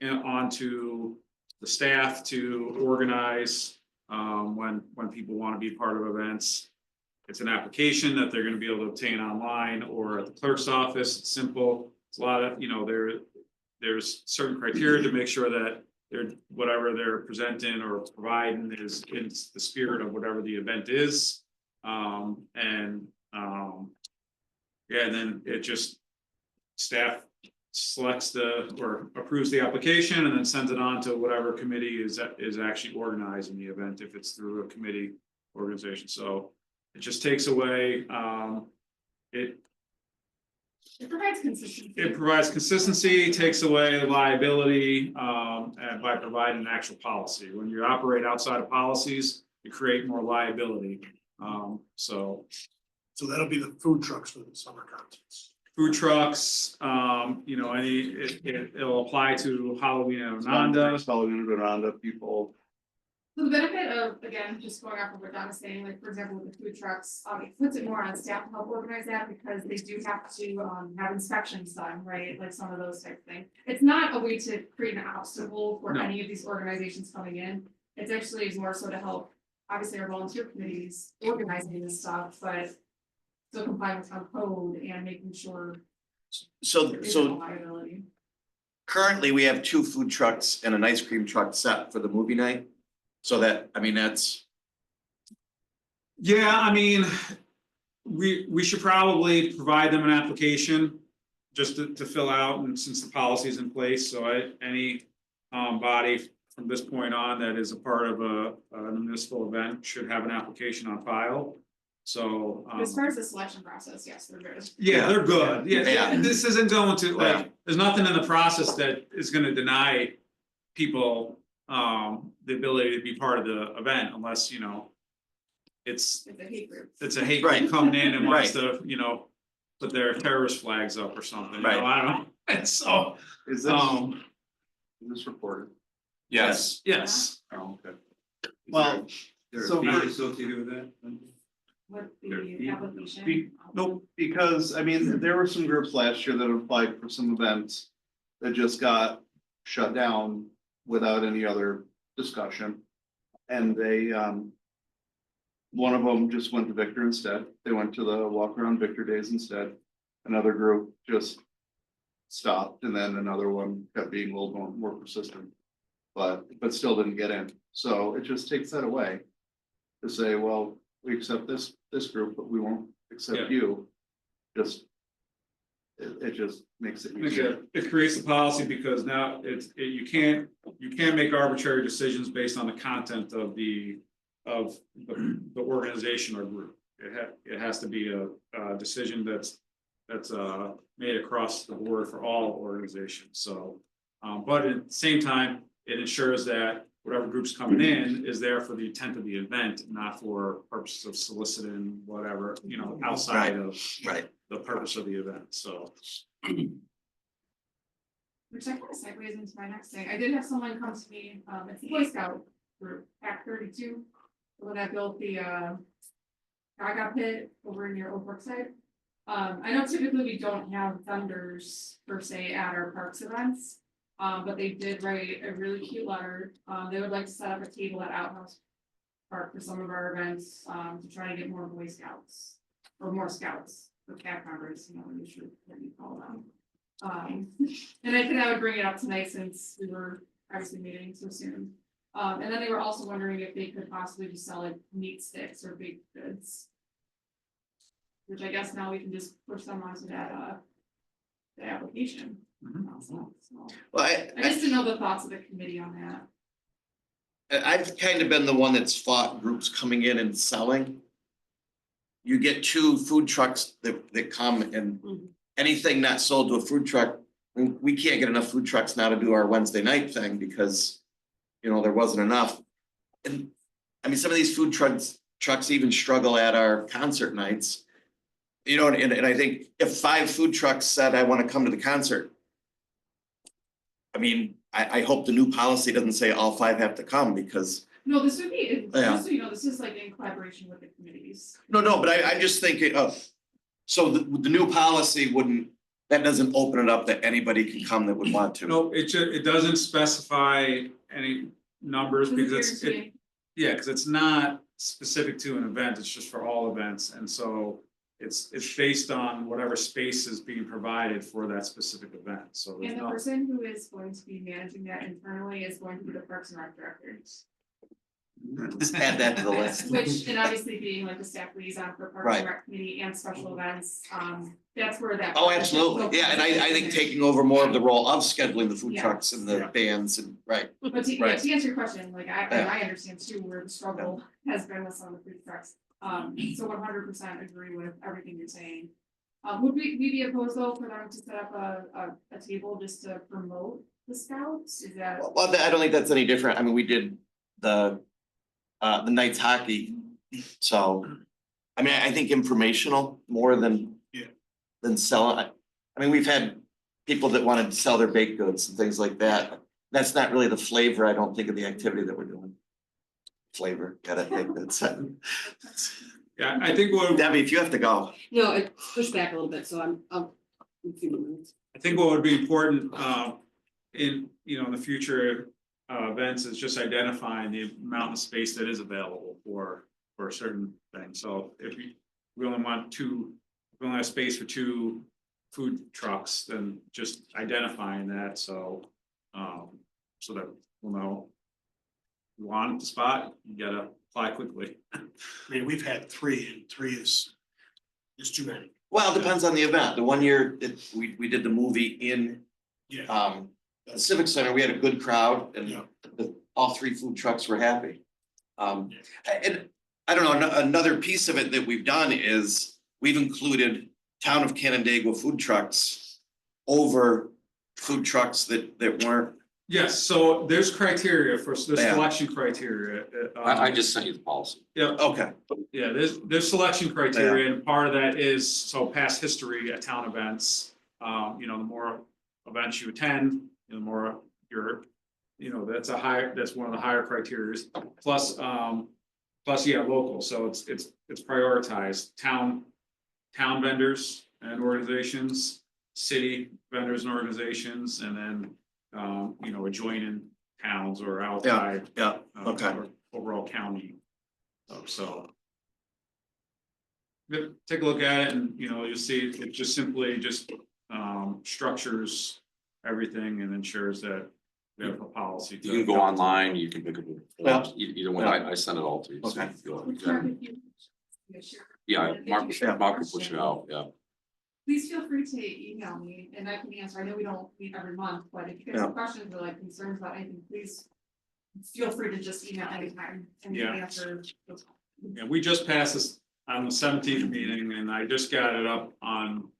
H: onto the staff to organize when people want to be part of events. It's an application that they're gonna be able to obtain online or at the clerk's office. It's simple. It's a lot of, there's certain criteria to make sure that whatever they're presenting or providing is in the spirit of whatever the event is. And then it just, staff selects or approves the application and then sends it on to whatever committee is actually organizing the event, if it's through a committee organization. So it just takes away,
D: It provides consistency.
H: it provides consistency, takes away liability, and by providing an actual policy. When you operate outside of policies, you create more liability. So
E: So that'll be the food trucks for the summer concerts.
H: Food trucks, you know, it'll apply to Halloween and Ononda.
B: Halloween and Rhonda people.
D: So the benefit of, again, just going off of what Don is saying, like, for example, with the food trucks, it puts it more on staff to help organize that, because they do have to, have inspections done, right, like some of those type of things. It's not a way to create an obstacle for
H: No.
D: any of these organizations coming in, it's actually more so to help, obviously, our volunteer committees organizing this stuff, but still complying with our code and making sure
A: So,
D: there isn't a
A: so
D: liability.
A: currently we have 2 food trucks and an ice cream truck set for the movie night. So that, I mean, that's,
H: Yeah, I mean, we should probably provide them an application just to fill out, and since the policy is in place, so any body from this point on that is a part of a municipal event should have an application on file. So,
D: But as far as the selection process, yes, they're good.
H: yeah, they're good. Yeah,
A: Yeah.
H: this isn't going to,
A: Yeah.
H: like, there's nothing in the process that is gonna deny people the ability to be part of the event unless, you know, it's
D: It's a hate group.
H: a hate
A: Right.
H: group coming in and wants
A: Right.
H: to, you know, put their terrorist flags up or something, you
A: Right.
H: know, I don't know. And so,
B: Is this recorded?
A: yes.
H: yes,
B: Oh, okay. Well, so for-
E: associated with that?
D: With the application.
B: Nope, because I mean, there were some groups last year that applied for some events that just got shut down without any other discussion. And they, one of them just went to Victor instead. They went to the walk around Victor Days instead. Another group just stopped, and then another one kept being a little more persistent. But still didn't get in. So it just takes that away. To say, well, we accept this group, but we won't accept
H: Yeah.
B: you. Just. It just makes it easier.
H: it creates a policy because now you can't make arbitrary decisions based on the content of the organization or group. It has to be a decision that's made across the board for all organizations, so. But at the same time, it ensures that whatever group's coming in is there for the intent of the event, not for purposes of soliciting whatever, you know, outside of
A: Right.
H: the purpose of the event, so.
D: Which I kind of segues into my next thing. I did have someone come to me, it's the Boy Scout group, Act 32. When I built the Gaga pit over near Old Brookside. I know typically we don't have vendors per se at our parks events. But they did write a really cute letter. They would like to set up a table at Outhouse Park for some of our events, to try to get more Boy Scouts. Or more scouts, or CAC members, you know, you should, what you call them. And I think I would bring it up tonight since we were obviously meeting so soon. And then they were also wondering if they could possibly just sell like meat sticks or baked goods. Which I guess now we can just push them onto that, the application. So,
A: Well,
D: I just didn't know the thoughts of the committee on that.
A: I've kind of been the one that's fought groups coming in and selling. You get 2 food trucks that come and anything not sold to a food truck, we can't get enough food trucks now to do our Wednesday night thing because, you know, there wasn't enough. And I mean, some of these food trucks even struggle at our concert nights. You know, and I think if 5 food trucks said, I want to come to the concert. I mean, I hope the new policy doesn't say all 5 have to come because,
D: No, this would be,
A: Yeah.
D: just so you know, this is like in collaboration with the committees.
A: no, but I'm just thinking of. So the new policy wouldn't, that doesn't open it up that anybody can come that would want to.
H: No, it doesn't specify any numbers
D: Does it
H: because it's,
D: guarantee-
H: yeah, because it's not specific to an event, it's just for all events, and so. It's based on whatever space is being provided for that specific event, so there's
D: And the
H: not.
D: person who is going to be managing that internally is going to be the Parks and Rec directors.
A: Just add that to the list.
D: Which, and obviously being like the staff liaison for Parks
A: Right.
D: and Rec committee and special events, that's where that.
A: Oh, absolutely. Yeah, and I think taking over more of the role of scheduling the food
D: Yeah.
A: trucks and the
H: Yeah.
A: bands and, right.
D: But to, yeah,
A: Right.
D: to answer your question, like and
A: Yeah.
D: I understand too, where the struggle has been with some of the food trucks. So 100% agree with everything you're saying. Would we be opposed though for them to set up a table just to promote the scouts? Is that?
A: Well, I don't think that's any different. I mean, we did the Knights hockey, so. I mean, I think informational more than.
E: Yeah.
A: Than selling. I mean, we've had people that wanted to sell their baked goods and things like that. That's not really the flavor, I don't think, of the activity that we're doing. Flavor, gotta think that's.
H: Yeah, I think what.
A: Debbie, if you have to go.
G: No, it pushed back a little bit, so I'll. In a few minutes.
H: I think what would be important, in, in the future, events is just identifying the amount of space that is available for a certain thing. So if we only want two, if we only have space for 2 food trucks, then just identifying that, so, so that we'll know. You want the spot, you gotta apply quickly.
E: I mean, we've had 3 and 3 is too many.
A: Well, it depends on the event. The one year that we did the movie in
E: Yeah.
A: the Civic Center, we had a good crowd and
E: Yeah.
A: all 3 food trucks were happy. And I don't know, another piece of it that we've done is we've included town of Canandaigua food trucks over food trucks that weren't.
H: Yes, so there's criteria for, there's
A: Yeah.
H: selection criteria.
I: I just sent you the policy.
A: Okay,
H: Yeah, there's selection criteria, and part of that is, so past history at town events. The more events you attend, the more you're, that's one of the higher criteria. Plus, yeah, local, so it's prioritized, town vendors and organizations, city vendors and organizations, and then, adjoining towns or outside.
A: yeah, okay.
H: or overall county. So. Take a look at it and, you'll see it just simply structures everything and ensures that we have a policy.
I: You can go online, you can pick up.
A: Yeah.
I: Either way, I sent it all to you. so
A: Okay.
I: you feel like- Yeah, Mark will push it out, yeah.
D: Please feel free to email me and I can answer. I know we don't meet every month, but if you guys have questions or like concerns about anything, please feel free to just email anytime and we can
H: Yeah.
D: answer.
H: Yeah, we just passed this on the 17th meeting and I just got it up on,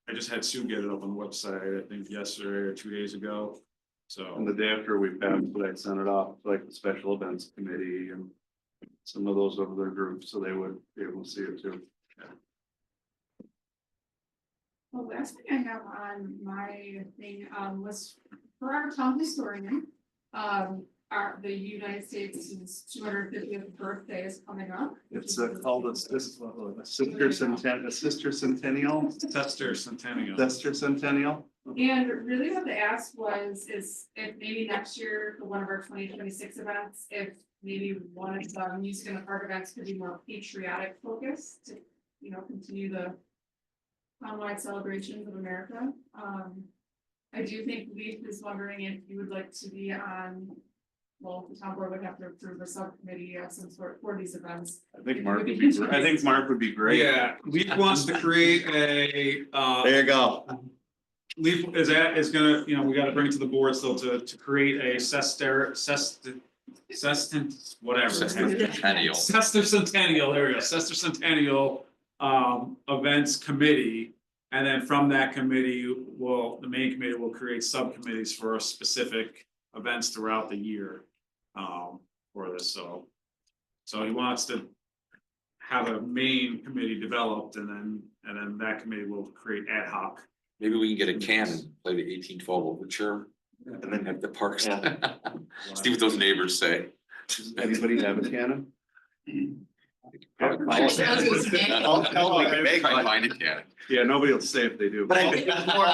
H: I just had Sue get it up on the website, I think yesterday or 2 days ago.
B: And
H: So,
B: the day after we passed, I sent it off to like the special events committee and some of those other groups, so they would be able to see it too.
D: The last thing I have on my thing, was for our town historian. The United States' 250th birthday is coming up.
B: It's called a sister centennial.
H: Tester Centennial.
B: Sister centennial.
D: And really what the ask was, is if maybe next year for one of our 2026 events, if maybe one of the music in the park events could be more patriotic focused to, continue the townwide celebrations of America. I do think Leaf is wondering if you would like to be on, well, the town board would have to approve a subcommittee of some sort for these events.
B: I think Mark would be great.
H: Yeah, Leaf wants to create a,
A: There you go.
H: Leaf is gonna, we gotta bring it to the board still to create a whatever.
I: Centennial.
H: Sesquicentennial, there we go, Sesquicentennial events committee. And then from that committee, the main committee will create subcommittees for specific events throughout the year. For this, so he wants to have a main committee developed and then that committee will create ad hoc.
I: Maybe we can get a cannon, play the 1812 overture, and then have the parks. See what those neighbors say.
B: Anybody have a cannon?
I: Probably find a cannon.
B: Yeah, nobody will say if they do.
A: But I think there's more,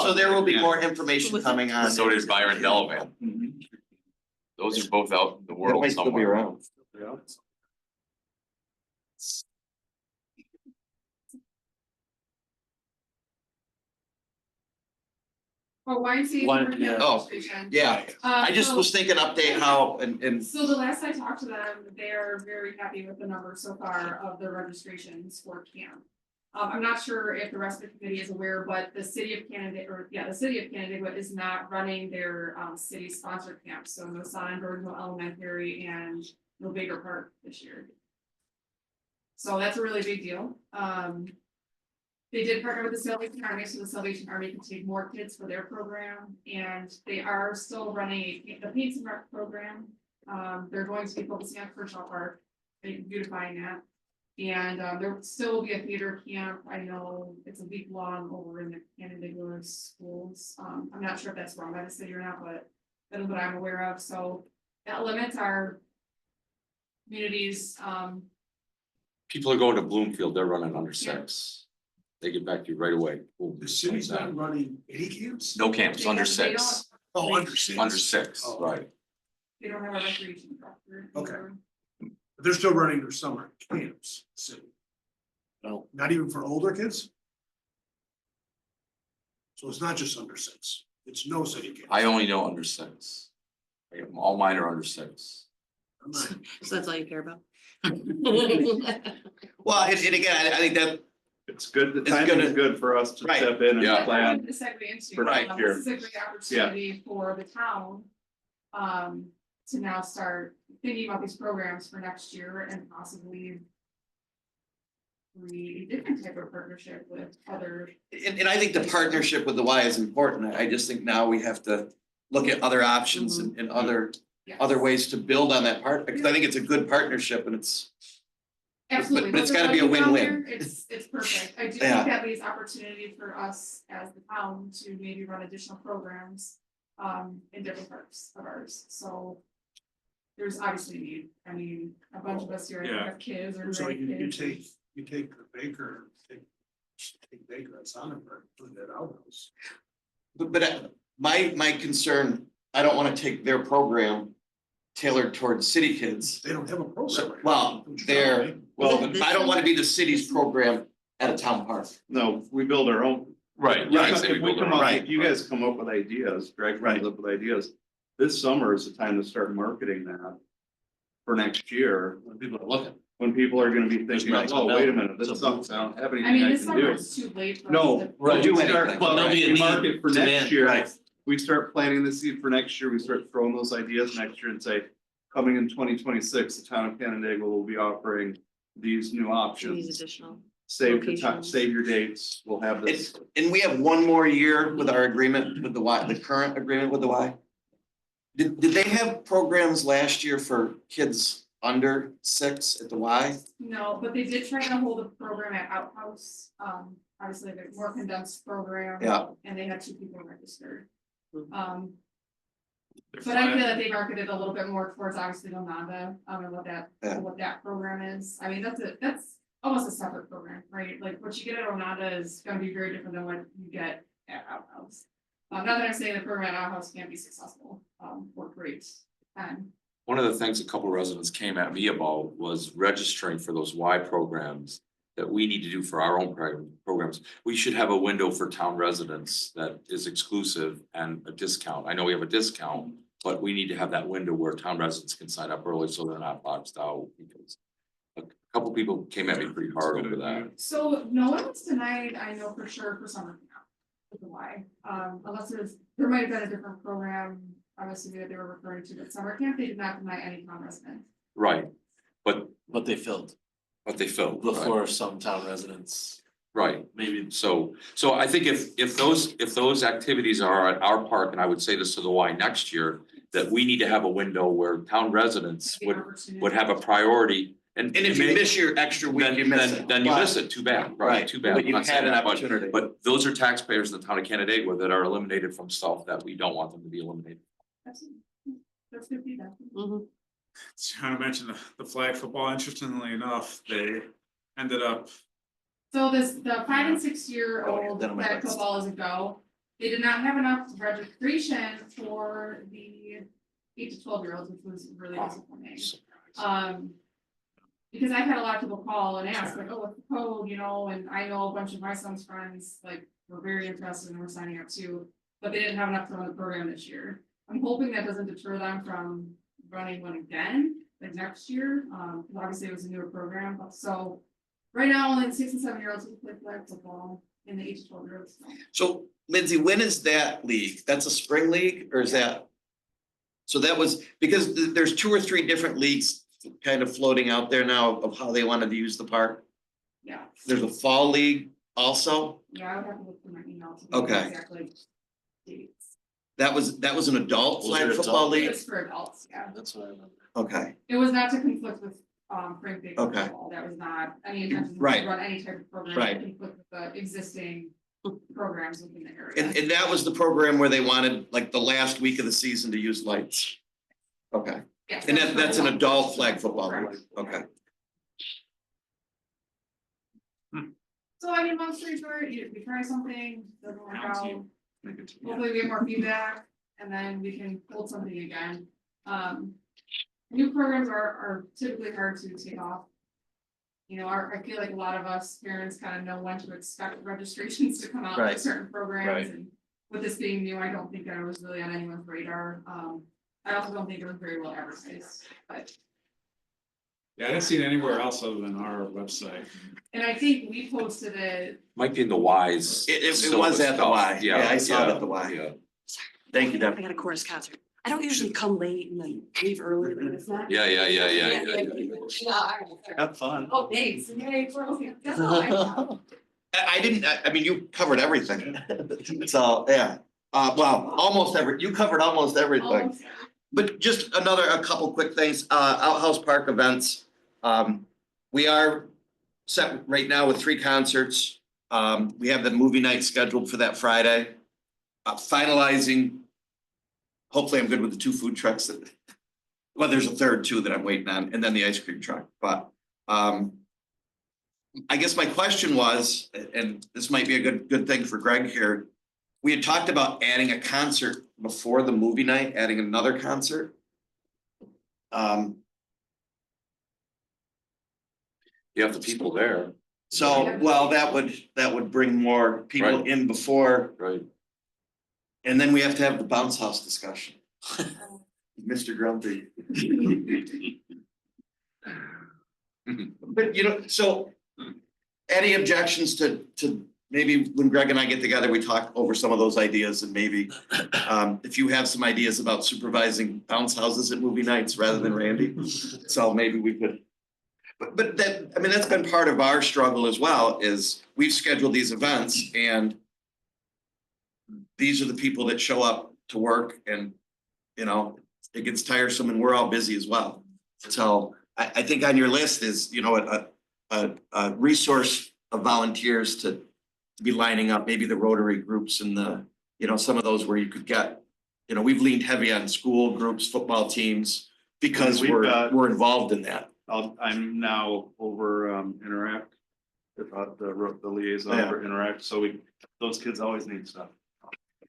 A: so there will be more information coming on.
I: So does Byron Delavan.
B: Mhm.
I: Those are both out in the
A: That
I: world
A: might still be
I: somewhere.
A: around.
B: Yeah.
D: Oh, YMCA.
A: One, yeah. Oh, Yeah, I just
D: so-
A: was thinking update how and
D: So the last I talked to them, they're very happy with the numbers so far of the registrations for camp. I'm not sure if the rest of the committee is aware, but the city of Canandaigua is not running their city sponsored camps, so no Sonnenberg, no Elementary, and no Baker Park this year. So that's a really big deal. They did partner with the Salvation Army, so the Salvation Army can take more kids for their program, and they are still running the Paints and Rec program. They're going to be focusing on Kershaw Park, beautifying that. And there still will be a theater camp. I know it's a week long over in the Canandaigua schools. I'm not sure if that's run by the city or not, but that is what I'm aware of. So that limits our communities,
I: People are going to Bloomfield, they're running under 6. They get back to you right away. Boom,
E: The city's not running any camps?
I: No camps,
D: They
I: under
D: don't- they
I: 6,
E: Oh, under 6.
I: under 6,
E: Oh.
I: right.
D: they don't have a recreation director.
E: Okay. But they're still running their summer camps, city.
F: No.
E: Not even for older kids? So it's not just under 6, it's no city camp.
I: I only know under 6. All mine are under 6.
E: I'm not-
G: So that's all you care about?
A: Well, and again, I think that,
B: It's good, the
A: It's
B: timing is
A: gonna-
B: good for us to
A: Right.
B: step in and
I: Yeah.
D: That's what I
B: plan.
D: wanted to segue into.
B: for next year.
D: This is a great opportunity for the town. To now start thinking about these programs for next year and possibly. Create a different type of partnership with other.
A: and I think the partnership with the Y is important. I just think now we have to look at other options and other
D: Yes.
A: ways to build on that part, because I think it's a good partnership and it's.
D: Absolutely.
A: but it's
D: With the
A: gotta be a
D: budget out
A: win-win.
D: there, It's perfect. I do
A: Yeah.
D: think that leaves opportunity for us as the town to maybe run additional programs. In different parts of ours, so. There's obviously need, I mean, a bunch of us here
H: Yeah.
D: have kids or
E: So you
D: grandkids.
E: take the Baker, take Baker at Sonnenberg, put that outhouse.
A: But my concern, I don't wanna take their program tailored towards city kids.
E: They don't have a program. right now.
A: Well,
E: Don't you
A: they're,
E: tell me.
A: well,
G: Isn't this
A: I don't wanna
G: summer?
A: be the city's program at a town park.
B: No, we build our own.
I: Right,
B: Yeah,
I: right.
B: if we come up,
A: Right.
B: if you guys come up with ideas, Greg
A: Right.
B: comes up with ideas, this summer is the time to start marketing that. For next year,
F: When people are looking.
B: when people are gonna be
F: There's
B: thinking,
F: nothing
B: oh,
F: to
B: wait a
F: build.
B: minute, this
F: It's a
B: sucks, I don't have
D: I
B: anything
D: mean,
B: I
D: this
B: can
D: summer
B: do.
D: is too late for us
B: No,
D: to.
A: Right.
B: we
A: Do
B: start,
A: anything.
B: well,
F: There'll be a
B: we
F: need,
B: market for
F: demand,
B: next year,
A: right.
B: we start planting the seed for next year, we start throwing those ideas next year and say. Coming in 2026, the town of Canandaigua will be offering these new
G: These
B: options,
G: additional.
B: save the time,
G: locations.
B: save your dates, we'll have this.
A: And we have one more year with our agreement with the Y, the current agreement with the Y. Did they have programs last year for kids under 6 at the Y?
D: No, but they did try to hold a program at Outhouse, obviously the more condensed program.
A: Yeah.
D: And they had 2 people registered.
G: Mhm.
D: But I feel that they marketed a little bit more towards obviously Onondaga, and
A: Yeah.
D: what that program is. I mean, that's almost a separate program, right? Like what you get at Onondaga is gonna be very different than what you get at Outhouse. Not that I'm saying the program at Outhouse can't be successful, or great, and
I: One of the things a couple residents came at me about was registering for those Y programs. That we need to do for our own programs. We should have a window for town residents that is exclusive and a discount. I know we have a discount. But we need to have that window where town residents can sign up early so they're not boxed out because. A couple people came at me pretty hard over that.
D: so no one was denied, I know for sure for summer camp. With the Y, unless there might have been a different program, obviously that they were referring to, but summer camp, they did not deny any town resident.
I: Right, but
F: But they filled
I: they filled.
F: the
I: right?
F: floor of some town residents,
I: Right,
F: maybe.
I: so I think if those activities are at our park, and I would say this to the Y next year. That we need to have a window where town residents
D: The
I: would
D: opportunity.
I: have a priority.
A: And if you miss your extra week, you miss it.
I: Then you
A: But-
I: miss it, too bad, right, too bad.
A: But
I: I'm
A: you
I: not
A: had
I: saying
A: an
I: that,
A: opportunity.
I: But those are taxpayers in the town of Canandaigua that are eliminated from stuff that we don't want them to be eliminated.
D: Absolutely. That's good feedback.
G: Mhm.
H: Kind of mentioned the flag football, interestingly enough, they ended up,
D: So the 5 and 6 year
A: Oh, yeah,
D: old
A: then on my
D: flag
A: list.
D: football is a go. They did not have enough registration for the 8 to 12-year-olds, which was really disappointing. Because I've had a lot of people call and ask like, oh, what's the code, and I know a bunch of my son's friends, like, were very interested and were signing up too. But they didn't have enough to run the program this year. I'm hoping that doesn't deter them from running one again, like next year, because obviously it was a newer program, but so. Right now, only the 6 and 7-year-olds who play flag football in the 8 to 12-year-olds.
A: So Lindsay, when is that league? That's a spring league or is that? So that was, because there's 2 or 3 different leagues kind of floating out there now of how they wanted to use the park.
D: Yeah,
A: There's a fall league also.
D: yeah, I would have to look through my email to. know
A: Okay.
D: Exactly. Dates.
A: That was an adult
F: Was it
A: flag
F: adult?
A: football
D: It
A: league?
D: was for adults, yeah.
F: That's what I remember.
A: Okay,
D: It was not to conflict with Frank Big
A: Okay.
D: Football. That was not any intention
A: Right.
D: to run any type of program.
A: Right.
D: that conflict with the existing programs within the area.
A: And that was the program where they wanted, like, the last week of the season to use lights. Okay,
D: Yes,
A: and that's an
D: correct.
A: adult flag football, league.
D: Correct.
A: Okay.
D: So I mean, long story short, if we try something, doesn't work out,
B: Make it-
D: hopefully we get more feedback, and then we can hold something again. New programs are typically hard to take off. You know, I feel like a lot of us parents kind of know when to expect registrations to come out for
A: Right.
D: certain programs,
A: Right.
D: and with this being new, I don't think that was really on anyone's radar. I also don't think it was very well advertised, but,
H: Yeah, I didn't see it anywhere else other than our website.
D: and I think we posted it.
I: Might be in the Y's.
A: It was
I: syllabus
A: at the
I: stuff.
A: Y. Yeah, I saw it at the Y.
I: Yeah.
A: Thank you, Deb.
G: I got a chorus concert. I don't usually come late and then leave early, but it's not.
I: Yeah.
B: Have fun.
D: Oh, thanks. Yay, that's all I have.
A: I didn't, I mean, you covered everything. So, yeah, well, you covered almost everything.
D: Almost.
A: But just a couple quick things, Outhouse Park events. We are set right now with 3 concerts. We have the movie night scheduled for that Friday. Finalizing. Hopefully I'm good with the 2 food trucks that, well, there's a third too that I'm waiting on, and then the ice cream truck, but, I guess my question was, and this might be a good thing for Greg here. We had talked about adding a concert before the movie night, adding another concert.
I: You have the people there,
A: So, well, that would bring more people
I: Right.
A: in before,
I: right?
A: and then we have to have the bounce house discussion. Mr. Grumpy. But you know, so any objections to maybe when Greg and I get together, we talk over some of those ideas, and maybe if you have some ideas about supervising bounce houses at movie nights rather than Randy, so maybe we could. But that, I mean, that's been part of our struggle as well, is we've scheduled these events and these are the people that show up to work, and, you know, it gets tiresome and we're all busy as well. So I think on your list is, you know, a resource of volunteers to be lining up, maybe the Rotary groups and the, you know, some of those where you could get, you know, we've leaned heavy on school groups, football teams, because
B: We've got-
A: we're involved in that.
B: I'm now over Interact, the liaison
A: Yeah.
B: for Interact, so those kids always need stuff.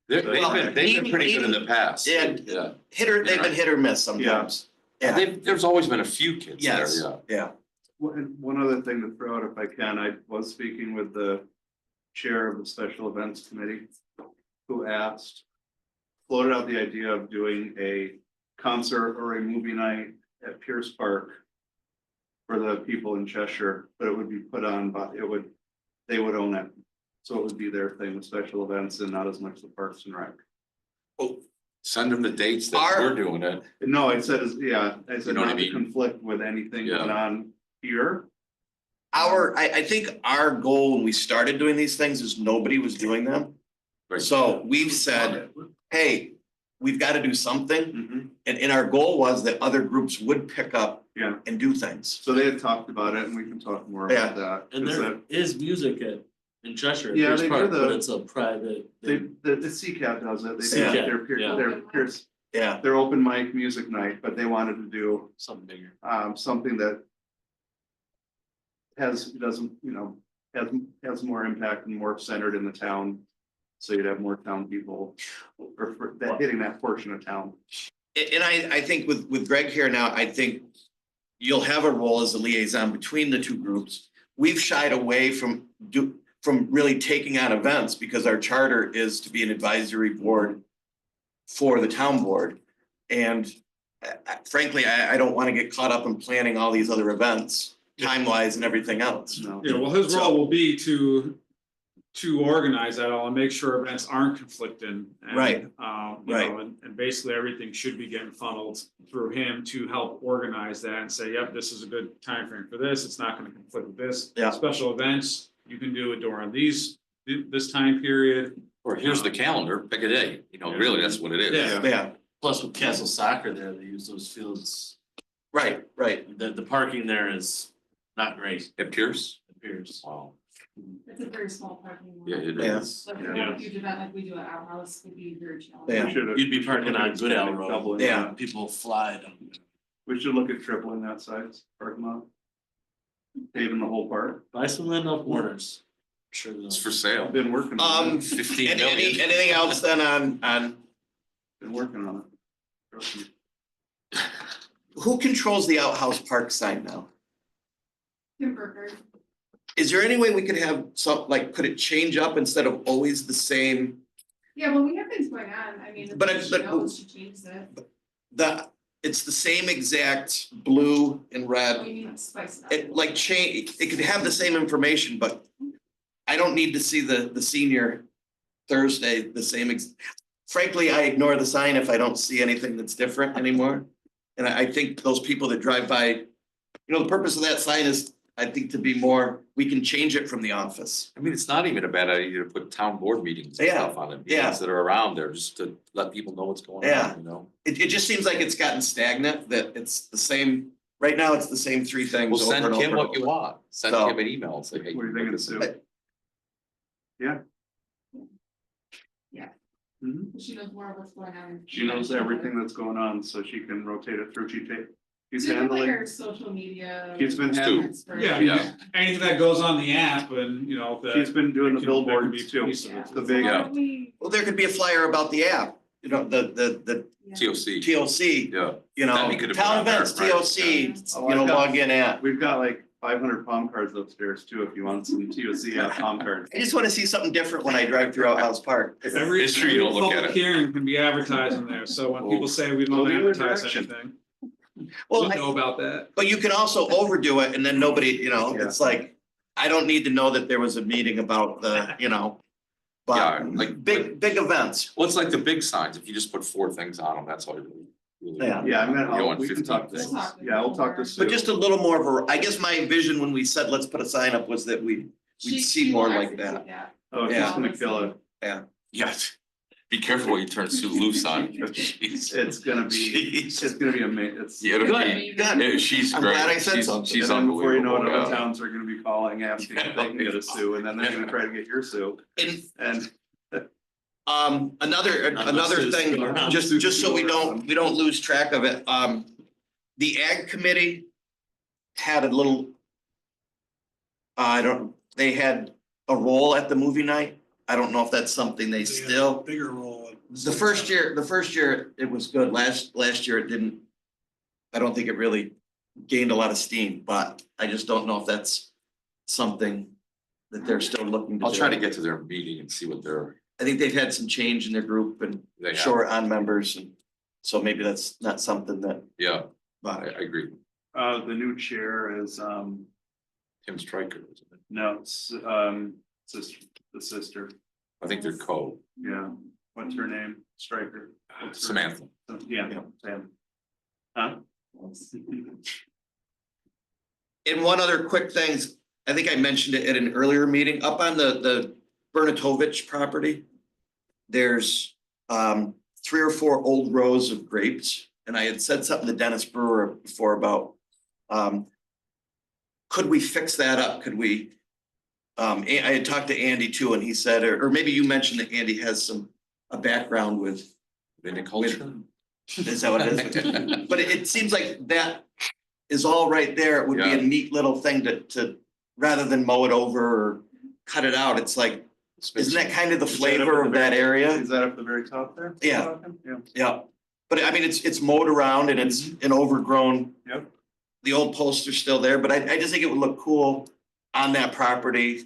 I: They've
A: Well,
I: been pretty good in the past.
A: Yeah.
I: Yeah.
A: They've been hit or miss sometimes. Yeah,
I: There's always been a few kids there,
A: yes,
I: yeah.
A: yeah,
B: One other thing to throw out if I can, I was speaking with the chair of the special events committee, who floated out the idea of doing a concert or a movie night at Pierce Park for the people in Cheshire, but it would be put on, but they would own it. So it would be their thing with special events and not as much the Parks and Rec.
I: Send them the dates that
A: Our-
I: we're doing it.
B: No, I said, I
I: You
B: said
I: know what I
B: not to
I: mean?
B: conflict with anything
I: Yeah.
B: going on here.
A: I think our goal when we started doing these things is nobody was doing them.
I: Right.
A: So we've said, hey, we've got to do something,
B: Mhm.
A: and our goal was that other groups would pick up
B: Yeah,
A: and do things.
B: so they had talked about it and we can talk more
A: Yeah.
B: about that.
F: And
B: 'cause
F: there is music in Cheshire, at
B: Yeah,
F: Pierce
B: they do
F: Park, but
B: the-
F: it's a private
B: They,
F: thing.
B: the CCAT does it, they do
A: Yeah.
B: their
A: Yeah,
B: open mic music night, but they wanted to do
F: Something bigger.
B: something that doesn't, you know, has more impact and more centered in the town. So you'd have more town people or for that hitting that portion of town.
A: and I think with Greg here now, I think you'll have a role as a liaison between the two groups. We've shied away from really taking on events because our charter is to be an advisory board for the town board. And frankly, I don't want to get caught up in planning all these other events, time-wise and everything else.
B: No.
H: Yeah, well, his
A: So-
H: role will be to organize that all and make sure events aren't conflicting. And,
A: Right.
H: You know, and basically everything should be getting funneled through him to help organize that and say, yep, this is a good time frame for this, it's not gonna conflict with this.
A: Yeah.
H: Special events, you can do it during this time period.
I: Or here's the calendar, pick a day, you know, really, that's what it is.
H: Yeah.
A: Yeah,
F: Plus with Castle Soccer there, they use those fields
A: right,
F: The parking there is not great,
I: At Pierce?
F: it appears.
I: Wow.
D: It's a very small parking lot.
I: Yeah, it
A: Yeah.
I: is.
D: Like,
B: Yeah.
D: if you do that like we do at our house, would be very challenging.
A: Yeah.
B: We should-
F: You'd be parking on Goodell Road.
B: Doubling
A: Yeah.
B: that.
F: People fly down there.
B: We should look at tripling that size parking lot. Paving the whole park.
F: Buy some land off Warner's. Sure. they'll-
I: It's for sale.
B: I've been working on it.
I: 15
A: Any,
I: million.
A: anything else then on,
B: Been working on it. Trust me.
A: who controls the outhouse park sign now?
D: Tim Burkhardt.
A: Is there any way we could have some, like, could it change up instead of always the same?
D: Yeah, well, we have things going on, I mean,
A: But
D: if she
A: but-
D: knows, she changes it.
A: It's the same exact blue and red.
D: We need to spice it up.
A: It like change, it could have the same information, but I don't need to see the senior Thursday, the same frankly, I ignore the sign if I don't see anything that's different anymore. And I think those people that drive by, you know, the purpose of that sign is, I think, to be more, we can change it from the office.
I: I mean, it's not even a bad idea to put town board meetings and
A: Yeah,
I: stuff on it,
A: yeah.
I: meetings that are around there, just to let people know what's going
A: Yeah.
I: on, you know?
A: It just seems like it's gotten stagnant, that it's the same, right now, it's the same three things.
I: Well,
A: over
I: send
A: and
I: Kim
A: over
I: what
A: and
I: you
A: over.
I: want, send
A: So-
I: Kim an email and say, hey.
B: What do you think it's
I: look
B: Sue?
I: at this.
B: Mhm.
D: She knows more of what's going on.
B: She knows everything that's going on, so she can rotate it through. She's
D: She's like
B: handling,
D: her social media.
B: she's been
I: Stu.
B: handling,
D: expert.
H: Yeah,
I: Yeah.
H: anything that goes on the app and, you know,
B: she's been doing the
H: that can be
B: billboards too.
H: piece of it.
B: The
D: So
B: big,
D: why don't we-
A: Well, there could be a flyer about the app, you know, the
D: yeah.
I: TOC,
A: TOC,
I: yeah,
A: you know,
I: That'd be good to put
A: town
I: on there,
A: events,
I: right,
A: TOC,
B: Oh,
A: you know,
B: I've got-
A: log in at.
B: we've got like 500 palm cards upstairs too, if you want some TOC app palm cards.
A: I just wanna see something different when I drive through Outhouse Park.
H: Every
I: It's true, you don't look at
H: public
I: it.
H: hearing can be advertised in there, so when people say we
B: Go
H: don't
B: the other
H: advertise
B: direction.
H: anything, we
A: Well,
H: know about that.
A: but you can also overdo it and then nobody, you know, it's like, I don't need to know that there was a meeting about the, you know.
I: Yeah,
A: But
I: like-
A: big events,
I: well, it's like the big signs, if you just put 4 things on them, that's all you really.
A: Yeah.
B: Yeah, I'm
I: You
B: gonna,
I: want
B: we can
I: 15
B: talk,
I: things.
B: yeah, I'll talk to Sue.
A: but just a little more of a, I guess my vision when we said, let's put a sign up was that we'd
D: She-
A: see
D: she
A: more
D: will
A: like
D: execute
A: that.
B: Oh, she's
A: Yeah.
B: gonna kill it.
I: Yes, be careful what you turn Sue loose on.
B: It's gonna be,
I: Jeez.
B: it's gonna be amazing. It's.
I: Yeah, it'll
A: Good,
I: be-
A: good.
I: yeah, she's
A: I'm
I: great.
A: glad I said
I: She's-
A: something.
I: She's
B: And then before you know it,
I: unbelievable,
B: other
I: yeah.
B: towns are gonna be calling, asking if they can get a Sue, and then they're gonna try to get your Sue.
A: And
B: And
A: another
F: Not
A: another
F: much to
A: thing,
F: go around.
A: just so we don't lose track of it, the ag committee had a little. They had a role at the movie night. I don't know if that's something they still,
E: Bigger role.
A: the first year, it was good. Last year it didn't. I don't think it really gained a lot of steam, but I just don't know if that's something that they're still looking to do.
I: I'll try to get to their meeting and see what they're,
A: I think they've had some change in their group and
I: they have,
A: short on members, and so maybe that's not something that,
I: yeah, I
A: but
I: agree,
B: the new chair is,
I: Tim Stryker, isn't it?
B: no, it's, the sister,
I: I think they're co,
B: yeah, what's her name? Stryker. What's her-
I: Samantha.
B: Yeah, Sam. Huh?
A: and one other quick things, I think I mentioned it at an earlier meeting, up on the Bernatovich property. There's 3 or 4 old rows of grapes, and I had said something to Dennis Brewer before about could we fix that up? Could we? I had talked to Andy too, and he said, or maybe you mentioned that Andy has a background with,
I: Viniculture.
A: is that what it is? But it seems like that is all right there. It would be
I: Yeah.
A: a neat little thing to, rather than mow it over or cut it out, it's like, isn't that kind of the
B: Is that up at
A: flavor
B: the
A: of that
B: very-
A: area?
B: Is that up the very top there?
A: Yeah.
B: Yeah.
A: Yeah, but I mean, it's mowed around and it's an overgrown.
B: Yep.
A: The old posts are still there, but I just think it would look cool on that property,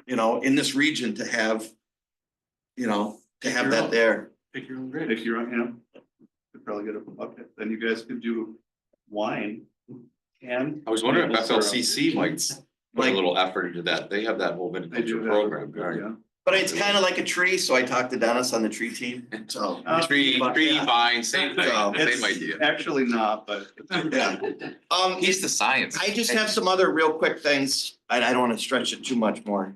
A: you know, in this region to have, you know, to have that there.
F: Pick your own grade.
B: If you're, you know, could probably get up a bucket, then you guys could do wine. And.
I: I was wondering if
B: maple syrup.
I: FLCC might put a
A: Like-
I: little effort into that, they have that whole
B: They do
I: viniculture
B: that,
I: program, right?
B: yeah.
A: But it's kind of like a tree, so I talked to Dennis on the tree team, so.
I: Tree,
A: Yeah.
I: vine, same thing, same
B: It's
I: idea.
B: actually not, but.
A: Yeah.
I: He's the science.
A: I just have some other real quick things. I don't want to stretch it too much more.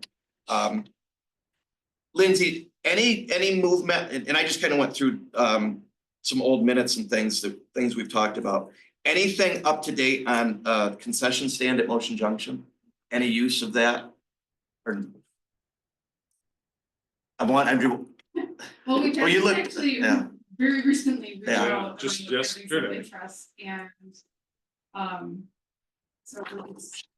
A: Lindsay, any movement, and I just kind of went through some old minutes and things, the things we've talked about. anything up to date on concession stand at Motion Junction? Any use of that? Or? I'm
D: Well, we
A: Well, you look-
D: actually
A: yeah.
D: very recently reached
A: Yeah.
D: out.
H: Just
D: having
H: yesterday.
D: some interest and, so we'll just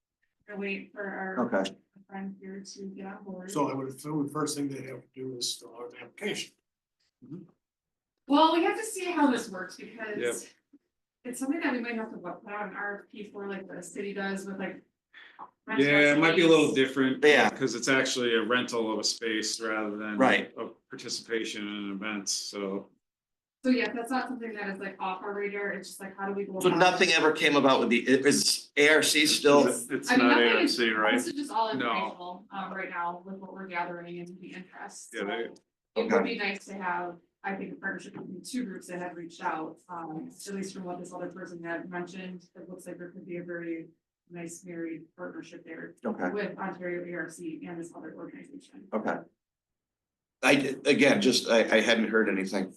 D: wait for our
A: Okay,
D: friend here to get on board.
E: So I would assume the first thing they have to do is fill out an application.
D: Well, we have to see how this works
H: Yep.
D: because it's something that we might have to put out an RFP for, like the city does with like.
H: Yeah, it might be a little
D: restaurant
H: different.
A: Yeah.
H: Because it's actually a rental of a space rather than.
A: Right.
H: A participation in events, so.
D: So yeah, that's not something that is like off our radar. It's just like, how do we go?
A: so
D: about
A: nothing
D: it?
A: ever came about with is ARC still?
B: It's
D: I mean,
B: not
D: nothing is-
B: ARC, right?
D: This is just all
H: No.
D: informational, right now with what we're gathering and the interest.
H: Yeah, they-
D: So it would be nice to have, I think, a partnership between two groups that have reached out, at least from what this other person had mentioned. It looks like there could be a very nice married partnership there
A: Okay,
D: with Ontario ARC and this other organization.
A: okay. Again, just, I hadn't heard anything.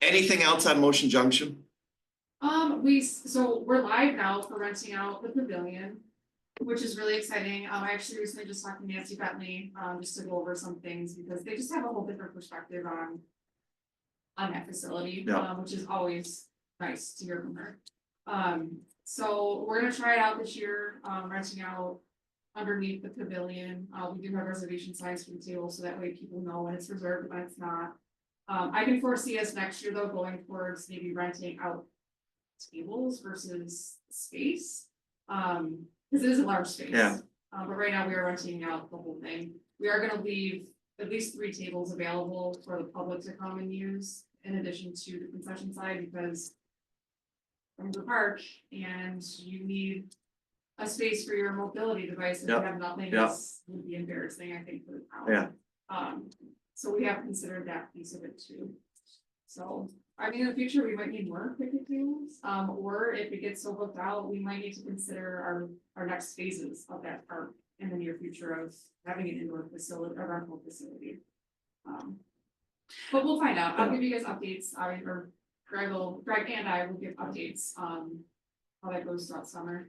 A: Anything else on Motion Junction?
D: So we're live now for renting out the pavilion, which is really exciting. I actually recently just talked to Nancy Bentley, just to go over some things because they just have a whole different perspective on that facility,
A: Yeah.
D: which is always nice to hear from her. So we're gonna try it out this year, renting out underneath the pavilion. We do have reservation signs for the table, so that way people know when it's reserved, when it's not. I can foresee us next year though, going towards maybe renting out tables versus space. Cause it is a large space.
A: Yeah.
D: But right now we are renting out the whole thing. We are gonna leave at least 3 tables available for the public to come and use in addition to the concession side because from the park and you need a space for your mobility device. If you
A: Yep.
D: have nothing,
A: Yep.
D: this would be embarrassing, I think, for the town.
A: Yeah.
D: So we have considered that piece of it too. So, I mean, in the future, we might need more picnic tables, or if it gets so booked out, we might need to consider our next phases of that park in the near future of having an indoor facility, a rental facility. But we'll find out. I'll give you guys updates, Greg and I will give updates, how that goes throughout summer.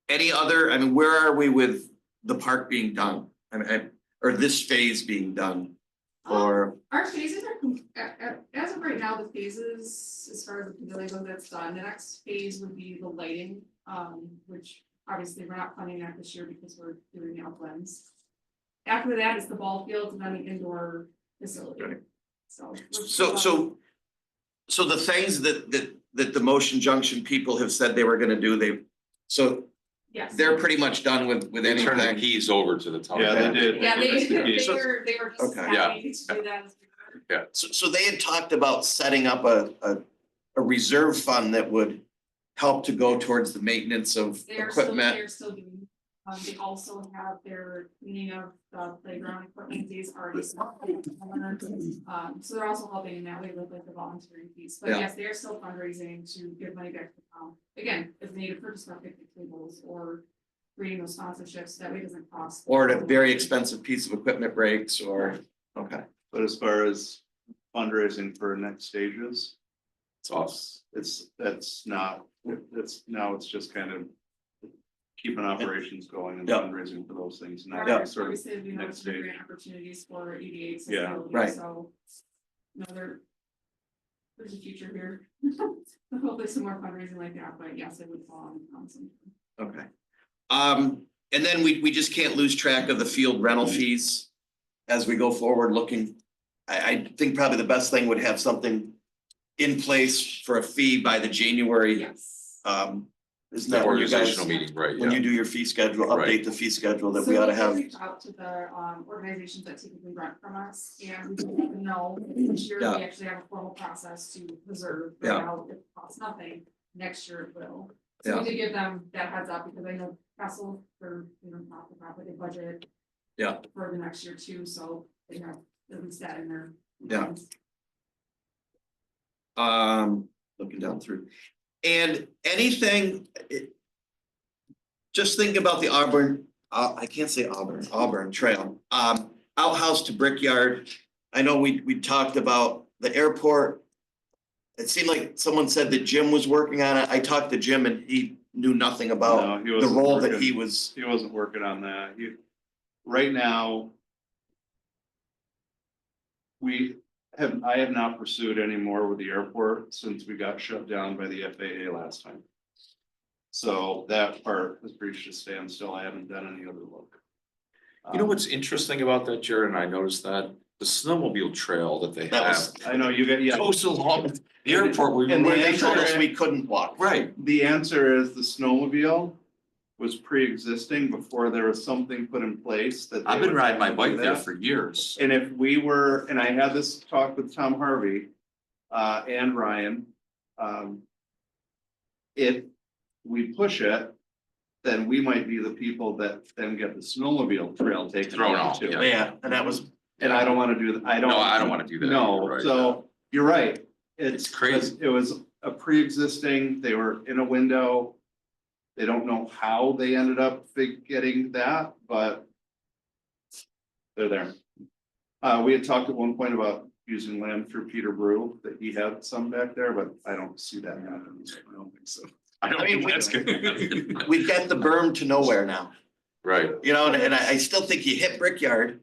A: Any other, I mean, where are we with the park being done? Or this phase being done? Or,
D: Our phases are, as of right now, the phases, as far as the pavilion goes, that's done. The next phase would be the lighting, which obviously we're not funding that this year because we're doing the uplands. After that is the ball fields and then the indoor facility.
A: Right.
D: So.
A: so the things that the Motion Junction people have said they were gonna do,
D: Yes.
A: they're pretty much done with
I: They turned the
A: anything.
I: keys over to the town.
B: Yeah, they did.
D: Yeah, they
B: That's the key.
D: were just
A: Okay.
D: happy to do that.
A: So they had talked about setting up a reserve fund that would help to go towards the maintenance of equipment.
D: They're still doing, they also have their cleaning of the playground equipment days already started. So they're also helping in that way with like the volunteering piece, but
A: Yeah.
D: yes, they are still fundraising to give money back to the town. Again, if they need to purchase more picnic tables or reading those sponsorships, that way it doesn't cost.
A: Or a very expensive piece of equipment breaks or, okay,
B: But as far as fundraising for next stages,
I: It's us.
B: that's not, it's just kind of keeping operations going and
A: Yeah.
B: fundraising for those things,
D: Or
B: not sort of,
D: obviously, you know,
B: next
D: some
B: stage.
D: grant opportunities for EDA
B: Yeah,
D: accessibility,
A: right.
D: so. You know, there's a future here. Hopefully some more fundraising like that, but yes, it would fall on some.
A: okay. And then we just can't lose track of the field rental fees as we go forward looking. I think probably the best thing would have something in place for a fee by the January,
D: Yes.
A: isn't
I: The
A: that when you guys,
I: organizational meeting, right,
A: when you
I: yeah.
A: do your fee schedule,
I: Right.
A: update the fee schedule that
D: So
A: we ought to
D: we can
A: have.
D: reach out to the organizations that typically rent from us and we can let them know this year
A: Yeah.
D: we actually have a formal process to preserve.
A: Yeah.
D: Now it costs nothing, next year it will. So
A: Yeah.
D: we did give them that heads up because I know Castle for, not the property budget.
A: Yeah.
D: For the next year too, so they have at least that in their.
A: Yeah. Looking down through. And anything, just think about the Auburn, I can't say Auburn Trail, outhouse to Brickyard. I know we talked about the airport. it seemed like someone said that Jim was working on it. I talked to Jim and he knew nothing about
B: No, he
A: the
B: wasn't
A: role that
B: working.
A: he was.
B: He wasn't working on that. Right now. I have not pursued any more with the airport since we got shut down by the FAA last time. So that part has reached a standstill. I haven't done any other work.
I: You know what's interesting about that, Jared, and I noticed that, the snowmobile trail that they
A: That
I: have
A: was-
B: I know you got, yeah,
I: goes along the airport where
B: And
I: you.
A: Where they
B: the
A: told us
B: answer-
A: we couldn't walk.
I: Right,
B: the answer is the snowmobile was pre-existing before there was something put in place that. they
I: I've been
B: would
I: riding my
B: have to do
I: bike there
B: that.
I: for years.
B: And if we were, and I had this talk with Tom Harvey, and Ryan, if we push it, then we might be the people that then get the snowmobile trail taken
I: Thrown
B: out
I: off,
B: too.
I: yeah.
A: Yeah, and that was,
B: And I don't wanna do that, I don't.
I: No, I don't wanna do that either,
B: No,
I: right.
B: so you're right.
I: It's crazy.
B: It was a pre-existing, they were in a window. They don't know how they ended up getting that, but they're there. We had talked at one point about using land through Peter Brew, that he had some back there, but I don't see that happening. I don't think so.
I: I don't
A: I mean,
I: think that's gonna happen.
A: we've got the berm to nowhere now,
I: Right,
A: you know, and I still think you hit Brickyard.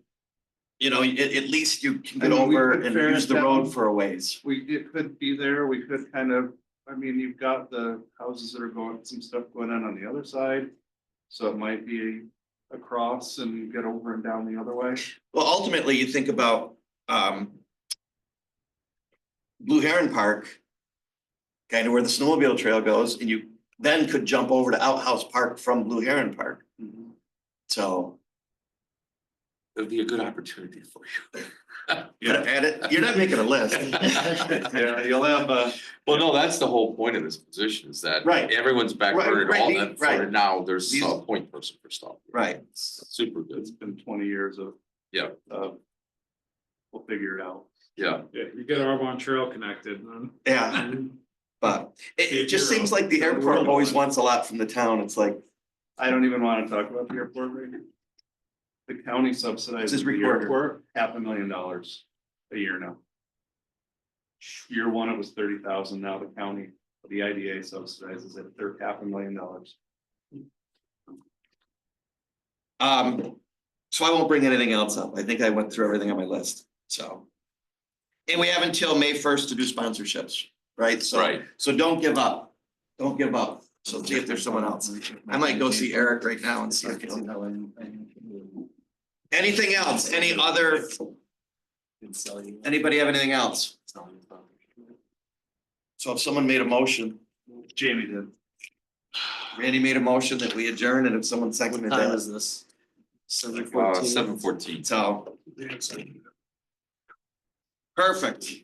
A: You know, at least you can get
B: I mean, we
A: over
B: could
A: and
B: fairness
A: use the
B: that
A: road
B: one.
A: for a ways.
B: It could be there, we could kind of, I mean, you've got the houses that are going, some stuff going on the other side. So it might be across and get over and down the other way.
A: Well, ultimately, you think about Blue Heron Park, kind of where the snowmobile trail goes, and you then could jump over to Outhouse Park from Blue Heron Park. So,
I: it'd be a good opportunity for you.
A: gotta add it, you're not making a list.
B: Yeah, you'll have,
I: Well, no, that's the whole point of this position, is that.
A: Right.
I: Everyone's backburnered
A: Right,
I: all
A: right,
I: that,
A: right.
I: for now, there's
A: These-
I: a point person for stuff.
A: Right.
I: Super good,
B: it's been 20 years of.
I: Yeah.
B: We'll figure it out.
I: yeah.
H: Yeah, you get Arbonne Trail connected, and
A: Yeah, but it just seems like the airport always wants a lot from the town. It's like,
B: I don't even wanna talk about the airport right now. The county subsidizes
A: This is
B: the
A: recorded.
B: airport $500,000 a year now. Year one, it was 30,000, now the county, the IDA subsidizes it, they're $500,000.
A: so I won't bring anything else up. I think I went through everything on my list, so. And we have until May 1st to do sponsorships, right? So,
I: Right.
A: so don't give up. Don't give up. So see if there's someone else. I might go see Eric right now and see if he'll. Anything else? Any other? Anybody have anything else? So if someone made a motion,
B: Jamie did.
A: Randy made a motion that we adjourn, and if someone seconded
C: What time
A: that,
C: is this? 7:14.
I: 7:14.
A: so
E: Yeah, it's like-
A: perfect.